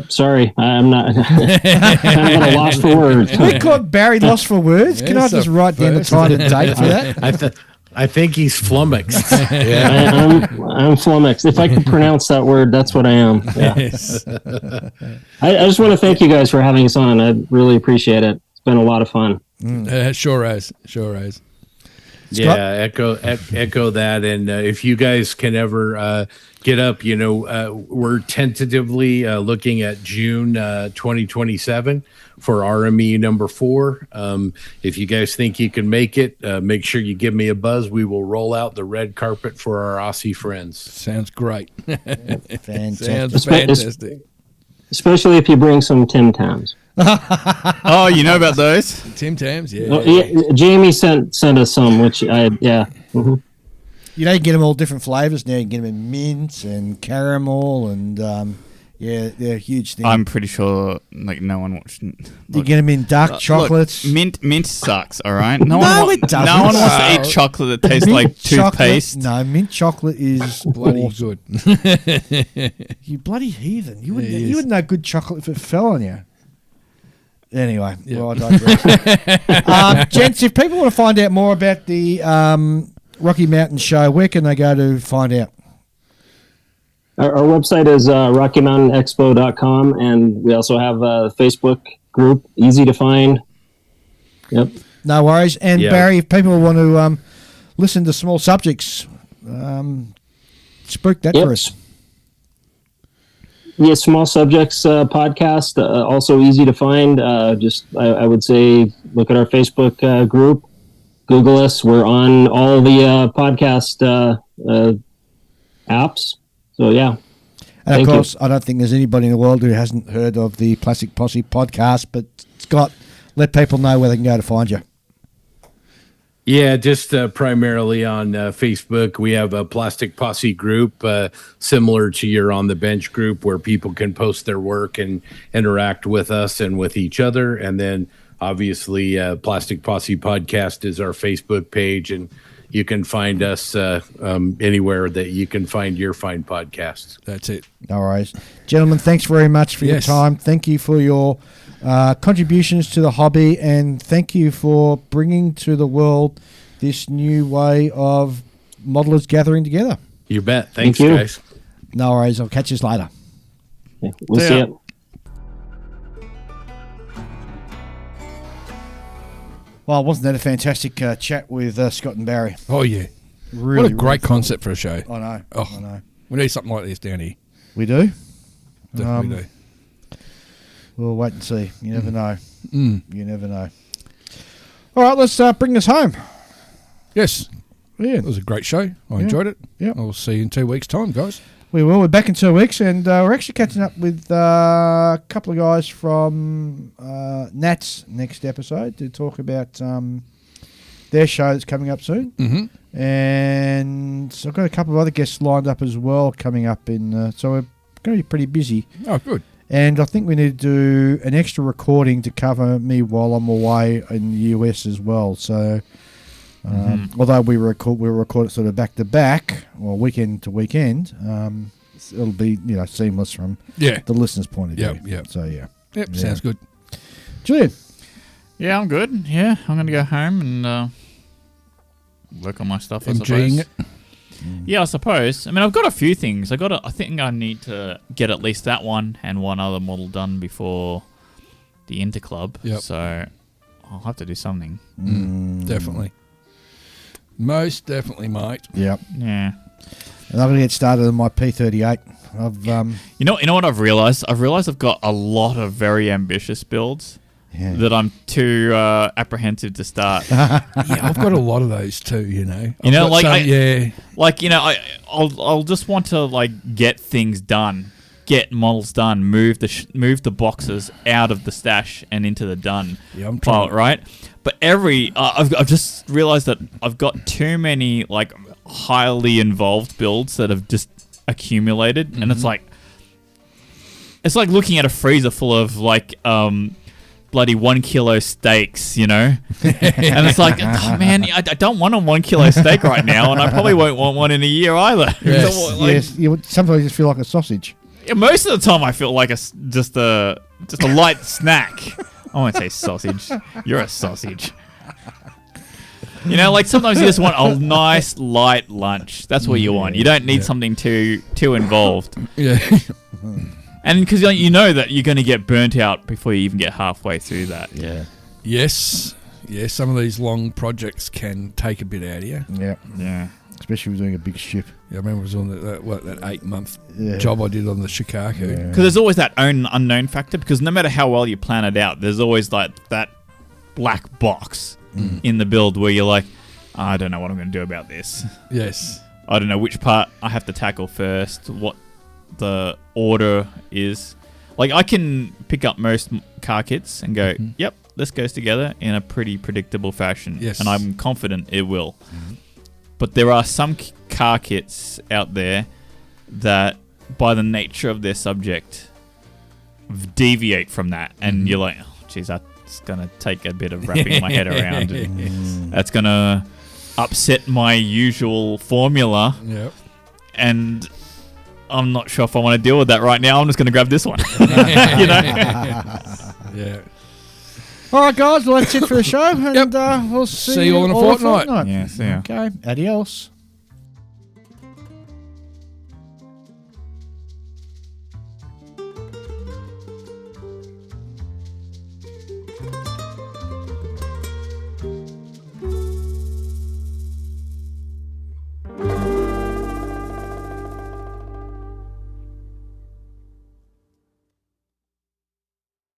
Speaker 7: Sorry, I'm not kind of at a loss for words.
Speaker 2: We caught Barry lost for words. Can I just write down the time and date for that?
Speaker 6: I think he's flummoxed.
Speaker 7: I'm flummoxed. If I could pronounce that word, that's what I am. Yeah.
Speaker 4: Yes.
Speaker 7: I just want to thank you guys for having us on. I really appreciate it. It's been a lot of fun.
Speaker 4: Sure has.
Speaker 6: Yeah, echo that. And if you guys can ever get up, we're tentatively looking at June 2027 for RME number 4. If you guys think you can make it, make sure you give me a buzz. We will roll out the red carpet for our Aussie friends.
Speaker 4: Sounds great.
Speaker 2: Fantastic.
Speaker 4: Sounds fantastic.
Speaker 7: Especially if you bring some Tim Tams.
Speaker 5: Oh, you know about those?
Speaker 4: Tim Tams, yeah.
Speaker 7: Oh, yeah. Jamie sent us some, which mm-hmm.
Speaker 2: You can get them all different flavors now. You can get them in mint and caramel, and they're a huge thing.
Speaker 5: I'm pretty sure no one watched.
Speaker 2: You get them in dark chocolates.
Speaker 5: Mint sucks. All right, no
Speaker 2: it doesn't.
Speaker 5: No one wants to eat chocolate that tastes like toothpaste.
Speaker 2: No, mint chocolate is
Speaker 4: bloody
Speaker 2: awesome.
Speaker 4: good.
Speaker 2: You bloody heathen! You wouldn't know good chocolate if it fell on you. Anyway, well, I digress. Gents, if people want to find out more about the Rocky Mountain Show, where can they go to find out?
Speaker 7: Our website is RockyMountainExpo.com, and we also have a Facebook group, easy to find. Yep.
Speaker 2: No worries. And Barry, if people want to listen to small subjects, spook that for us.
Speaker 7: Yeah, Small Subjects podcast, also easy to find. I would say look at our Facebook group, Google us. We're on all the podcast apps. So, yeah.
Speaker 2: And of course, I don't think there's anybody in the world who hasn't heard of the Plastic Posse podcast. But, Scott, let people know where they can go to find you.
Speaker 6: Yeah, just primarily on Facebook. We have a Plastic Posse group similar to your On the Bench group where people can post their work and interact with us and with each other. And then obviously Plastic Posse Podcast is our Facebook page, and you can find us anywhere that you can find your fine podcasts.
Speaker 4: That's it.
Speaker 2: No worries. Gentlemen, thanks very much for your time. Thank you for your contributions to the hobby, and thank you for bringing to the world this new way of modelers gathering together.
Speaker 6: You bet. Thanks,
Speaker 7: Thank you.
Speaker 6: guys.
Speaker 2: No worries. I'll catch you later.
Speaker 7: Yeah, we'll see you.
Speaker 2: Well, wasn't that a fantastic chat with Scott and Barry?
Speaker 4: Oh, yeah.
Speaker 2: Really,
Speaker 4: what a great
Speaker 2: really
Speaker 4: concept for a show.
Speaker 2: I know.
Speaker 4: Oh,
Speaker 2: I know.
Speaker 4: We need something like this down here.
Speaker 2: We do?
Speaker 4: Definitely do.
Speaker 2: We'll wait and see. You never know.
Speaker 4: Mm.
Speaker 2: You never know. All right, let's bring this home.
Speaker 4: Yes.
Speaker 2: Yeah.
Speaker 4: It was a great show. I enjoyed it.
Speaker 2: Yeah.
Speaker 4: I'll see you in 2 weeks' time, guys.
Speaker 2: We will. We're back in 2 weeks, and we're actually catching up with a couple of guys from Nats next episode to talk about their show that's coming up soon.
Speaker 4: Mm-hmm.
Speaker 2: And so I've got a couple of other guests lined up as well coming up in. So we're going to be pretty busy.
Speaker 4: Oh, good.
Speaker 2: And I think we need to do an extra recording to cover me while I'm away in the US as well. So, although we'll record it sort of back to back or weekend to weekend, it'll be seamless from the listener's point of view.
Speaker 4: Yep.
Speaker 2: So yeah.
Speaker 4: Yep. Sounds good.
Speaker 2: Julian.
Speaker 5: Yeah, I'm good. Yeah, I'm going to go home and work on my stuff.
Speaker 4: Enjoying it.
Speaker 5: Yeah, I suppose. I mean, I've got a few things. I think I need to get at least that one and one other model done before the Interclub.
Speaker 4: Yep.
Speaker 5: So I'll have to do something.
Speaker 4: Definitely. Most definitely, mate.
Speaker 2: Yep.
Speaker 5: Yeah.
Speaker 2: And I'm going to get started on my P38. I've
Speaker 5: You know what I've realized? I've got a lot of very ambitious builds that I'm too apprehensive to start.
Speaker 4: Yeah, I've got a lot of those too.
Speaker 5: I'll just want to get things done, get models done, move the boxes out of the stash and into the done pile, right? But I've just realized that I've got too many highly involved builds that have just accumulated, and it's like looking at a freezer full of bloody 1 kilo steaks, and it's like, oh, man, I don't want a 1 kilo steak right now, and I probably won't want one in a year either.
Speaker 2: Yes, yes. Sometimes you just feel like a sausage.
Speaker 5: Yeah, most of the time I feel like just a light snack. I won't say sausage. You're a sausage. Sometimes you just want a nice light lunch. That's what you want. You don't need something too involved.
Speaker 4: Yeah.
Speaker 5: And because you know that you're going to get burnt out before you even get halfway through that.
Speaker 2: Yeah.
Speaker 4: Yes. Yeah, some of these long projects can take a bit out of you.
Speaker 2: Yeah.
Speaker 5: Yeah.
Speaker 2: Especially with doing a big ship.
Speaker 4: Yeah, I remember it was on that 8-month job I did on the Chicago.
Speaker 5: Because there's always that unknown factor, because no matter how well you plan it out, there's always that black box in the build where you're like, I don't know what I'm going to do about this.
Speaker 4: Yes.
Speaker 5: I don't know which part I have to tackle first, what the order is. I can pick up most car kits and go, yep, this goes together in a pretty predictable fashion.
Speaker 4: Yes.
Speaker 5: And I'm confident it will. But there are some car kits out there that, by the nature of their subject, deviate from that. And you're like, oh, geez, that's going to take a bit of wrapping my head around. And that's going to upset my usual formula.
Speaker 4: Yep.
Speaker 5: And I'm not sure if I want to deal with that right now. I'm just going to grab this one.
Speaker 4: Yeah.
Speaker 2: All right, guys. Well, that's it for the show. And we'll see
Speaker 4: you all in a fortnight.
Speaker 5: Yeah, see ya.
Speaker 2: Okay. Adios.